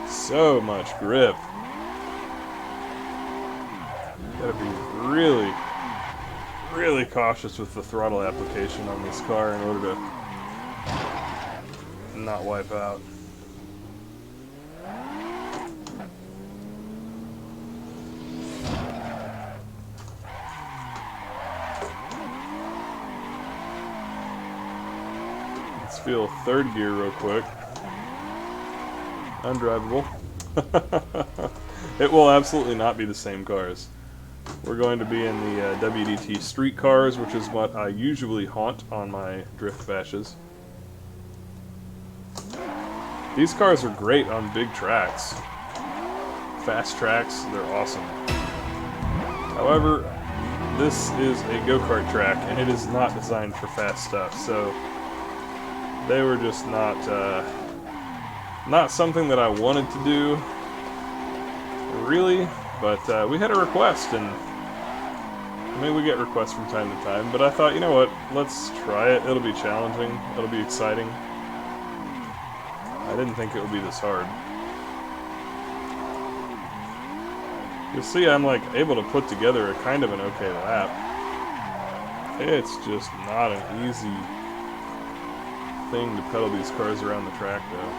[SPEAKER 1] So much grip. Gotta be really, really cautious with the throttle application on this car in order to not wipe out. Let's feel third gear real quick. Undrivable. It will absolutely not be the same cars. We're going to be in the WDT street cars, which is what I usually haunt on my drift bashes. These cars are great on big tracks. Fast tracks, they're awesome. However, this is a go-kart track, and it is not designed for fast stuff, so they were just not something that I wanted to do, really, but we had a request, and I mean, we get requests from time to time, but I thought, you know what, let's try it. It'll be challenging, it'll be exciting. I didn't think it would be this hard. You'll see I'm like able to put together a kind of an okay lap. It's just not an easy thing to pedal these cars around the track though.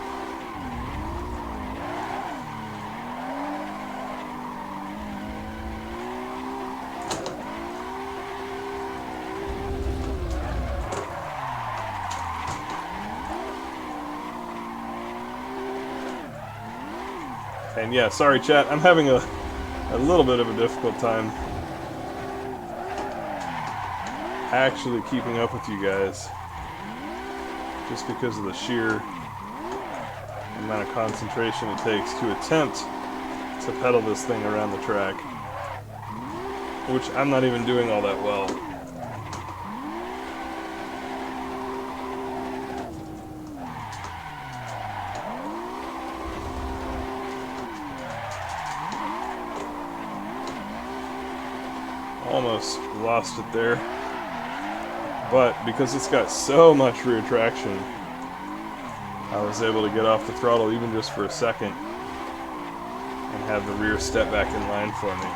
[SPEAKER 1] And yeah, sorry chat, I'm having a little bit of a difficult time actually keeping up with you guys, just because of the sheer amount of concentration it takes to attempt to pedal this thing around the track, which I'm not even doing all that well. Almost lost it there, but because it's got so much rear traction, I was able to get off the throttle even just for a second and have the rear step back in line for me,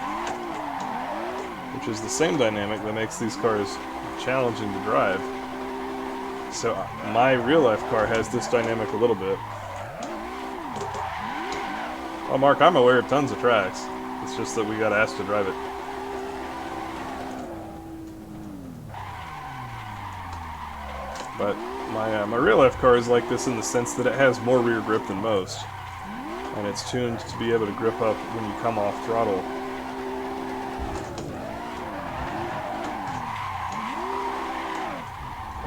[SPEAKER 1] which is the same dynamic that makes these cars challenging to drive. So my real life car has this dynamic a little bit, Well, Mark, I'm aware of tons of tracks. It's just that we got asked to drive it. But my real life car is like this in the sense that it has more rear grip than most. And it's tuned to be able to grip up when you come off throttle.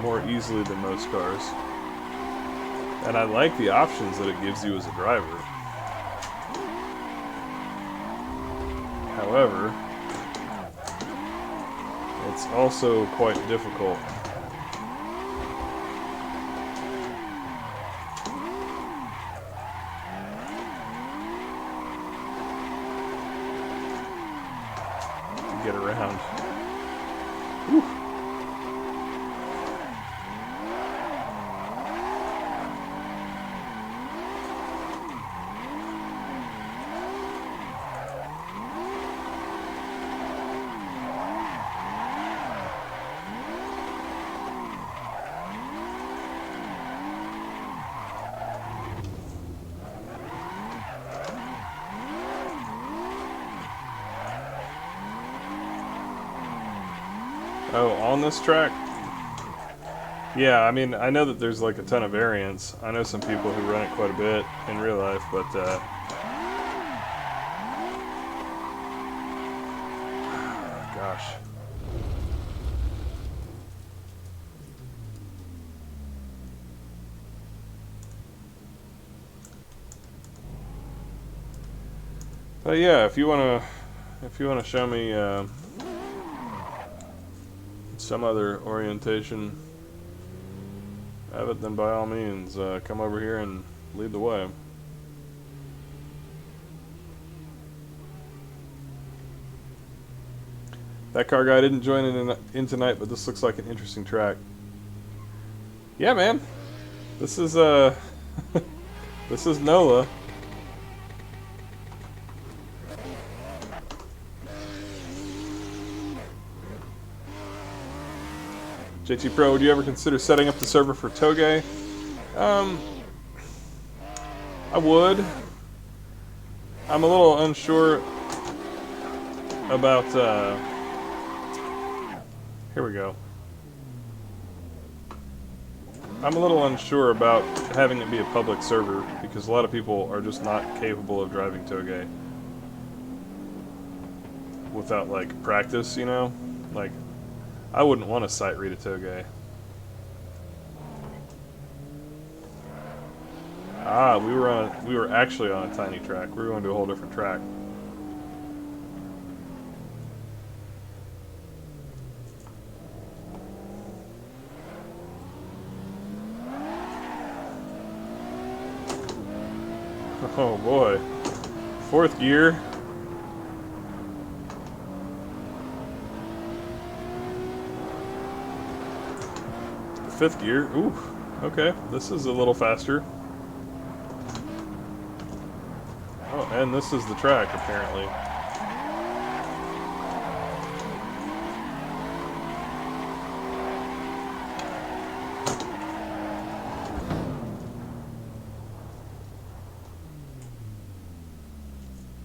[SPEAKER 1] More easily than most cars. And I like the options that it gives you as a driver. However, it's also quite difficult. To get around. Whew. Oh, on this track? Yeah, I mean, I know that there's like a ton of variants. I know some people who run it quite a bit in real life, but gosh. But yeah, if you wanna show me some other orientation of it, then by all means, come over here and lead the way. That car guy didn't join in tonight, but this looks like an interesting track. Yeah, man. This is this is NOLA. JT Pro, would you ever consider setting up the server for Touge? I would. I'm a little unsure about, here we go. I'm a little unsure about having it be a public server because a lot of people are just not capable of driving Touge without, like, practice, you know? Like, I wouldn't want to sight read a Touge. Ah, we were actually on a tiny track. We were going to a whole different track. Oh boy. Fourth gear. Fifth gear. Ooh, okay. This is a little faster. Oh, and this is the track, apparently.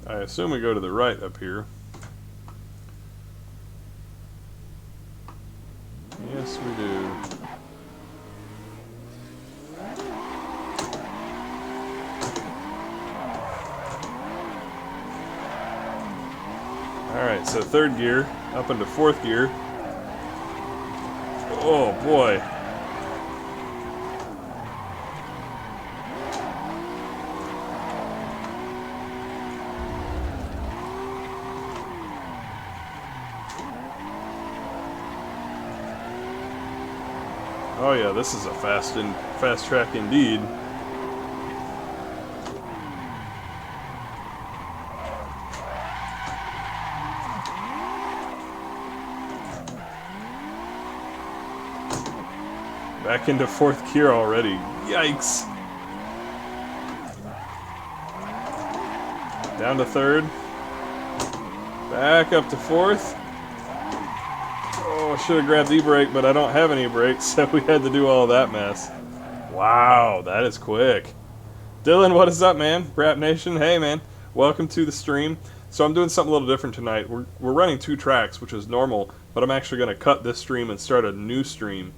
[SPEAKER 1] I assume we go to the right up here. Yes, we do. Alright, so third gear, up into fourth gear. Oh boy. Oh yeah, this is a fast track indeed. Back into fourth gear already. Yikes. Down to third. Back up to fourth. Oh, I should have grabbed e-brake, but I don't have any brakes, so we had to do all that mess. Wow, that is quick. Dylan, what is up, man? Rap Nation, hey, man. Welcome to the stream. So I'm doing something a little different tonight. We're running 2 tracks, which is normal, but I'm actually going to cut this stream and start a new stream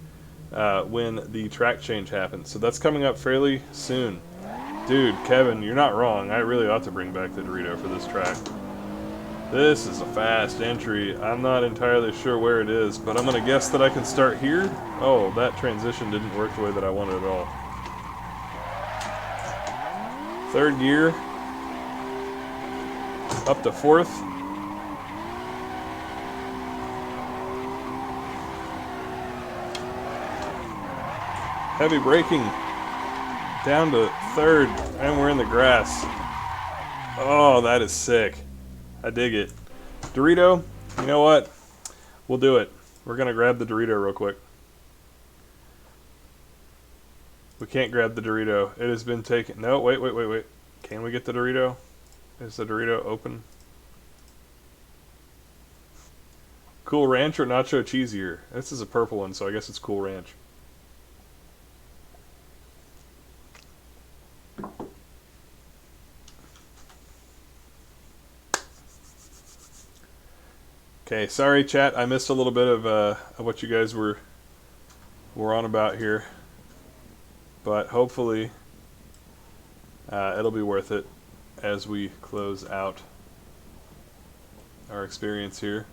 [SPEAKER 1] when the track change happens. So that's coming up fairly soon. Dude, Kevin, you're not wrong. I really ought to bring back the Dorito for this track. This is a fast entry. I'm not entirely sure where it is, but I'm going to guess that I can start here. Oh, that transition didn't work the way that I wanted at all. 3rd gear. Up to 4th. Heavy braking. Down to 3rd, and we're in the grass. Oh, that is sick. I dig it. Dorito, you know what? We'll do it. We're going to grab the Dorito real quick. We can't grab the Dorito. It has been taken. No, wait. Can we get the Dorito? Is the Dorito open? Cool Ranch or Nacho Cheesier? This is a purple one, so I guess it's Cool Ranch. Okay, sorry chat, I missed a little bit of what you guys were on about here, but hopefully it'll be worth it as we close out our experience here.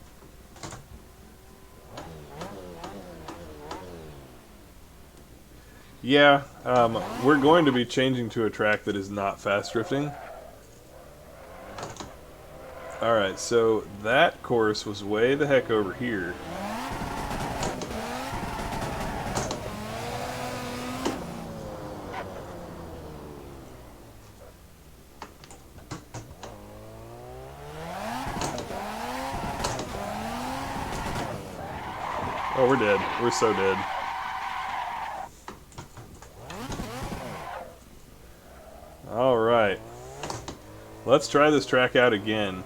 [SPEAKER 1] Yeah, we're going to be changing to a track that is not fast drifting. Alright, so that course was way the heck over here. Oh, we're dead. We're so dead. Alright. Let's try this track out again.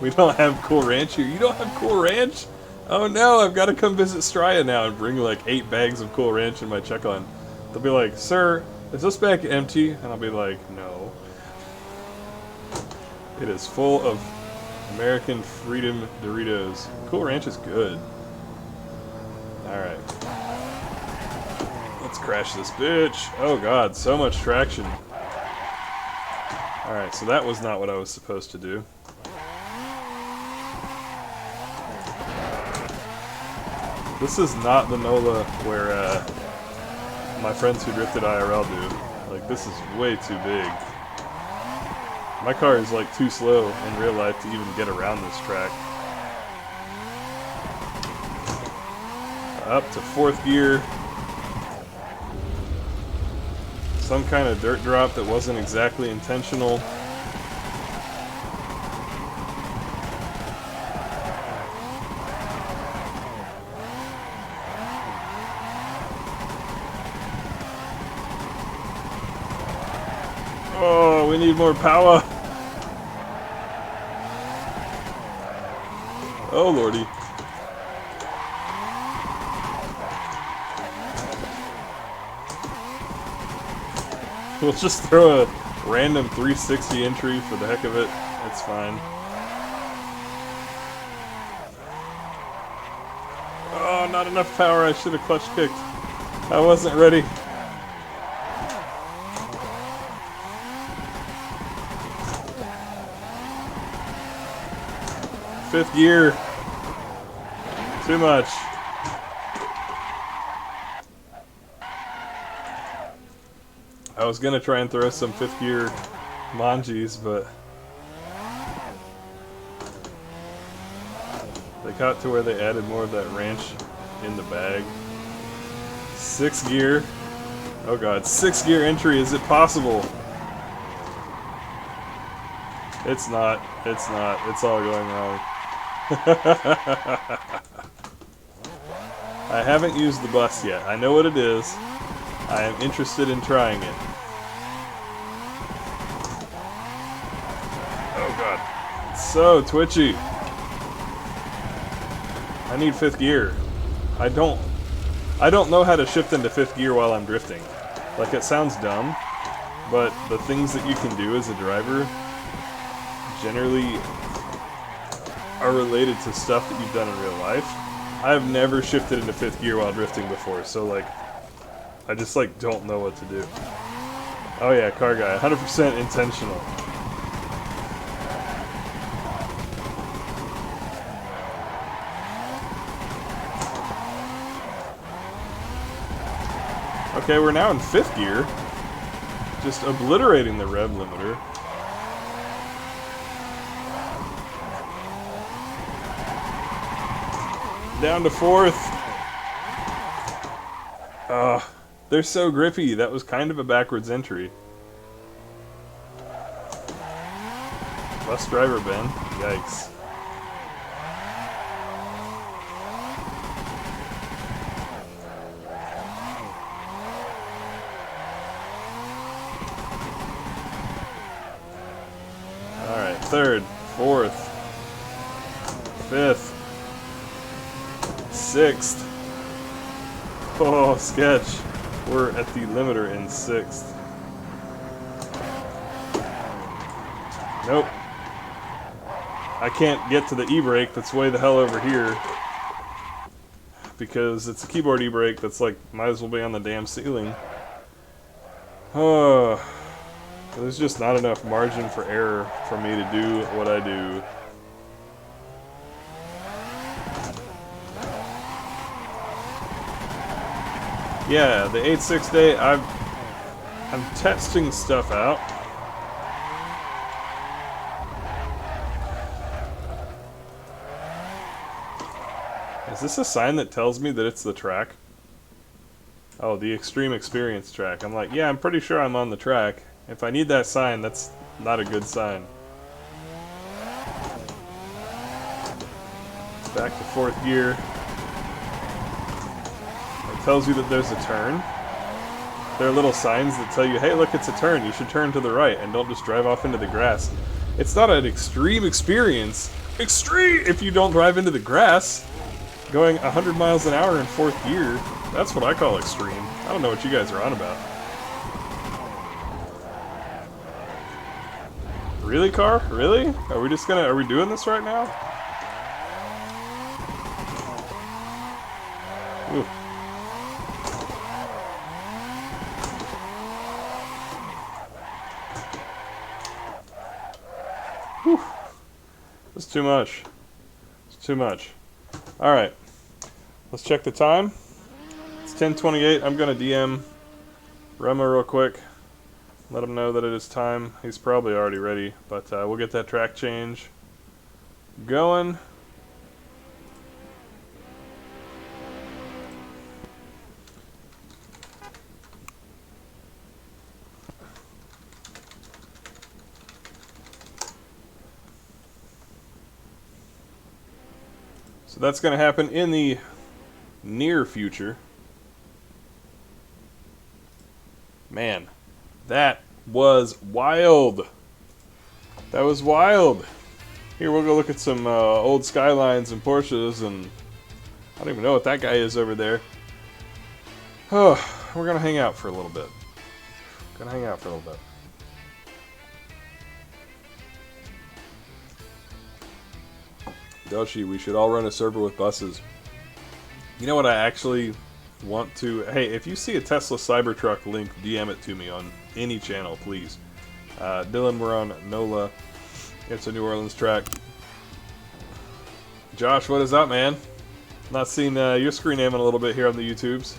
[SPEAKER 1] We don't have Cool Ranch here. You don't have Cool Ranch? Oh no, I've got to come visit Straya now and bring like 8 bags of Cool Ranch in my check-on. They'll be like, sir, is this bag empty? And I'll be like, no. It is full of American Freedom Doritos. Cool Ranch is good. Alright. Let's crash this bitch. Oh god, so much traction. Alright, so that was not what I was supposed to do. This is not the NOLA where my friends who drifted IRL do. Like, this is way too big. My car is like too slow in real life to even get around this track. Up to 4th gear. Some kind of dirt drop that wasn't exactly intentional. Oh, we need more power. Oh, lordy. We'll just throw a random 360 entry for the heck of it. It's fine. Oh, not enough power. I should have clutch kicked. I wasn't ready. Fifth gear. Too much. I was gonna try and throw some 5th gear manjis, but they got to where they added more of that ranch in the bag. 6th gear. Oh god, 6th gear entry, is it possible? It's not. It's not. It's all going wrong. I haven't used the bus yet. I know what it is. I am interested in trying it. Oh god. It's so twitchy. I need 5th gear. I don't know how to shift into 5th gear while I'm drifting. Like, it sounds dumb, but the things that you can do as a driver generally are related to stuff that you've done in real life. I've never shifted into 5th gear while drifting before, so like, I just like don't know what to do. Oh yeah, car guy, 100% intentional. Okay, we're now in 5th gear. Just obliterating the rev limiter. Down to 4th. They're so grippy. That was kind of a backwards entry. Bus driver Ben. Yikes. Alright, 3rd, 4th, 5th, 6th. Oh, sketch. We're at the limiter in 6th. Nope. I can't get to the e-brake that's way the hell over here. Because it's a keyboard e-brake that's like, might as well be on the damn ceiling. Oh. There's just not enough margin for error for me to do what I do. Yeah, the 8-6 day, I'm testing stuff out. Is this a sign that tells me that it's the track? Oh, the extreme experience track. I'm like, yeah, I'm pretty sure I'm on the track. If I need that sign, that's not a good sign. Back to 4th gear. It tells you that there's a turn. There are little signs that tell you, hey, look, it's a turn. You should turn to the right and don't just drive off into the grass. It's not an extreme experience. Extreme if you don't drive into the grass. Going 100 miles an hour in 4th gear, that's what I call extreme. I don't know what you guys are on about. Really, car? Really? Are we doing this right now? Ooh. Whew. That's too much. It's too much. Alright. Let's check the time. It's 10:28. I'm going to DM Rema real quick. Let him know that it is time. He's probably already ready, but we'll get that track change going. So that's going to happen in the near future. Man, that was wild. That was wild. Here, we'll go look at some old Skylines and Porsches, and I don't even know what that guy is over there. Oh, we're going to hang out for a little bit. Doshi, we should all run a server with buses. You know what I actually want to... Hey, if you see a Tesla Cybertruck link, DM it to me on any channel, please. Dylan, we're on NOLA. It's a New Orleans track. Josh, what is up, man? Not seen your screen name in a little bit here on the YouTubes.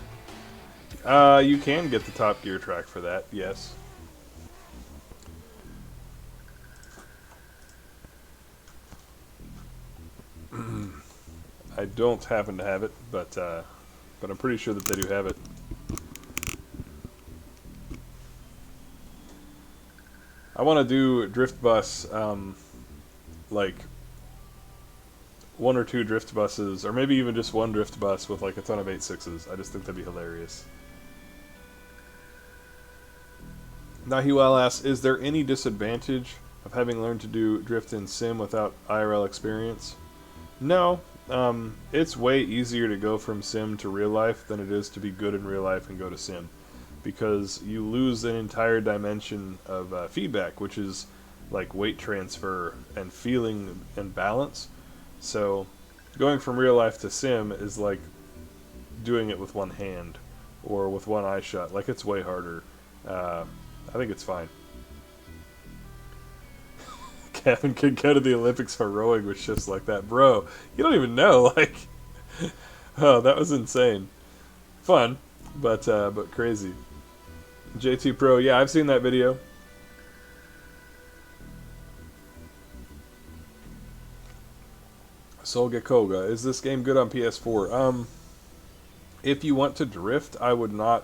[SPEAKER 1] You can get the Top Gear track for that, yes. I don't happen to have it, but I'm pretty sure that they do have it. I want to do drift bus, like 1 or 2 drift buses, or maybe even just 1 drift bus with like a ton of 8.6s. I just think that'd be hilarious. Nahiwal asks, is there any disadvantage of having learned to do drift in sim without IRL experience? No. It's way easier to go from sim to real life than it is to be good in real life and go to sim, because you lose an entire dimension of feedback, which is like weight transfer and feeling and balance. So going from real life to sim is like doing it with one hand or with one eye shut. Like, it's way harder. I think it's fine. Kevin could go to the Olympics for rowing with shifts like that. Bro, you don't even know. Like, oh, that was insane. Fun, but crazy. J2 Pro, yeah, I've seen that video. Solga Koga, is this game good on PS4? If you want to drift, I would not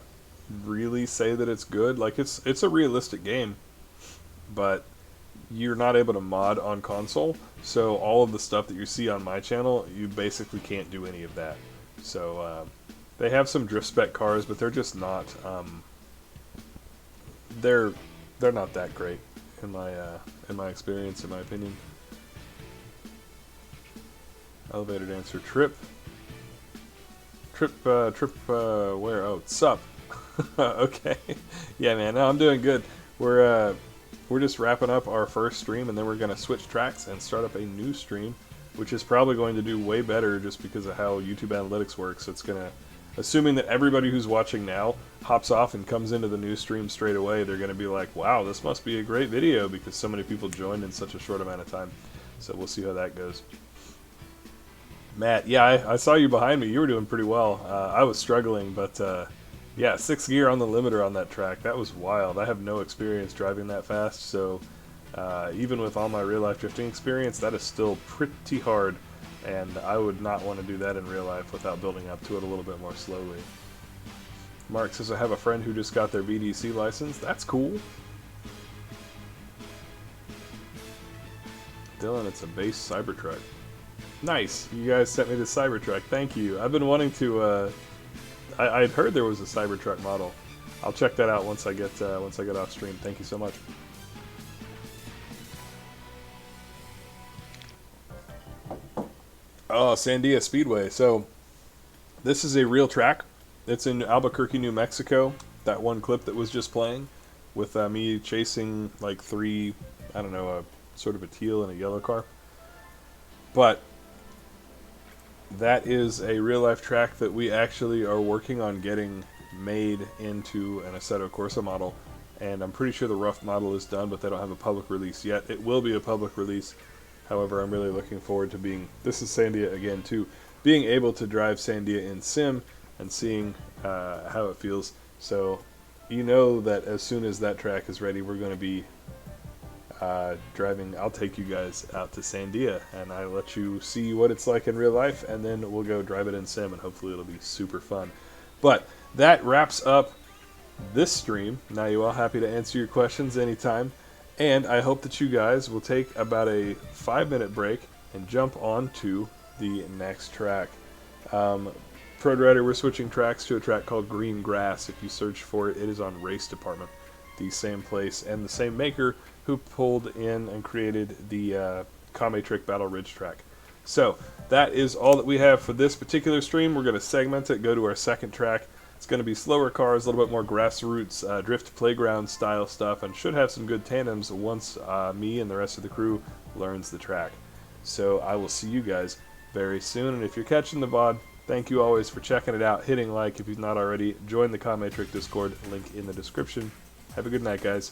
[SPEAKER 1] really say that it's good. Like, it's a realistic game, but you're not able to mod on console, so all of the stuff that you see on my channel, you basically can't do any of that. So they have some drift spec cars, but they're just not they're not that great in my experience, in my opinion. Elevator dancer trip where? Oh, sup. Okay. Yeah, man. No, I'm doing good. We're just wrapping up our first stream, and then we're gonna switch tracks and start up a new stream, which is probably going to do way better just because of how YouTube analytics works. It's gonna, assuming that everybody who's watching now hops off and comes into the new stream straight away, they're gonna be like, wow, this must be a great video because so many people joined in such a short amount of time. So we'll see how that goes. Matt, yeah, I saw you behind me. You were doing pretty well. I was struggling, but yeah, 6th gear on the limiter on that track. That was wild. I have no experience driving that fast, so even with all my real-life drifting experience, that is still pretty hard, and I would not want to do that in real life without building up to it a little bit more slowly. Mark says, I have a friend who just got their VDC license. That's cool. Dylan, it's a base Cybertruck. Nice. You guys sent me the Cybertruck. Thank you. I've been wanting to. I'd heard there was a Cybertruck model. I'll check that out once I get off stream. Thank you so much. Oh, Sandia Speedway. So this is a real track. It's in Albuquerque, New Mexico. That one clip that was just playing with me chasing like 3, I don't know, a sort of a teal and a yellow car. But that is a real-life track that we actually are working on getting made into an Assetto Corsa model, and I'm pretty sure the rough model is done, but they don't have a public release yet. It will be a public release. However, I'm really looking forward to being, this is Sandia again too, being able to drive Sandia in sim and seeing how it feels. So you know that as soon as that track is ready, we're going to be driving. I'll take you guys out to Sandia and I let you see what it's like in real life, and then we'll go drive it in sim, and hopefully it'll be super fun. But that wraps up this stream. Now you all happy to answer your questions anytime, and I hope that you guys will take about a 5-minute break and jump on to the next track. Pro Rider, we're switching tracks to a track called Green Grass. If you search for it, it is on Race Department, the same place and the same maker who pulled in and created the Kame Trick Battle Ridge track. So that is all that we have for this particular stream. We're going to segment it, go to our second track. It's going to be slower cars, a little bit more grassroots, drift playground style stuff, and should have some good tandems once me and the rest of the crew learns the track. So I will see you guys very soon, and if you're catching the VOD, thank you always for checking it out, hitting like if you've not already, join the Kame Trick Discord, link in the description. Have a good night, guys.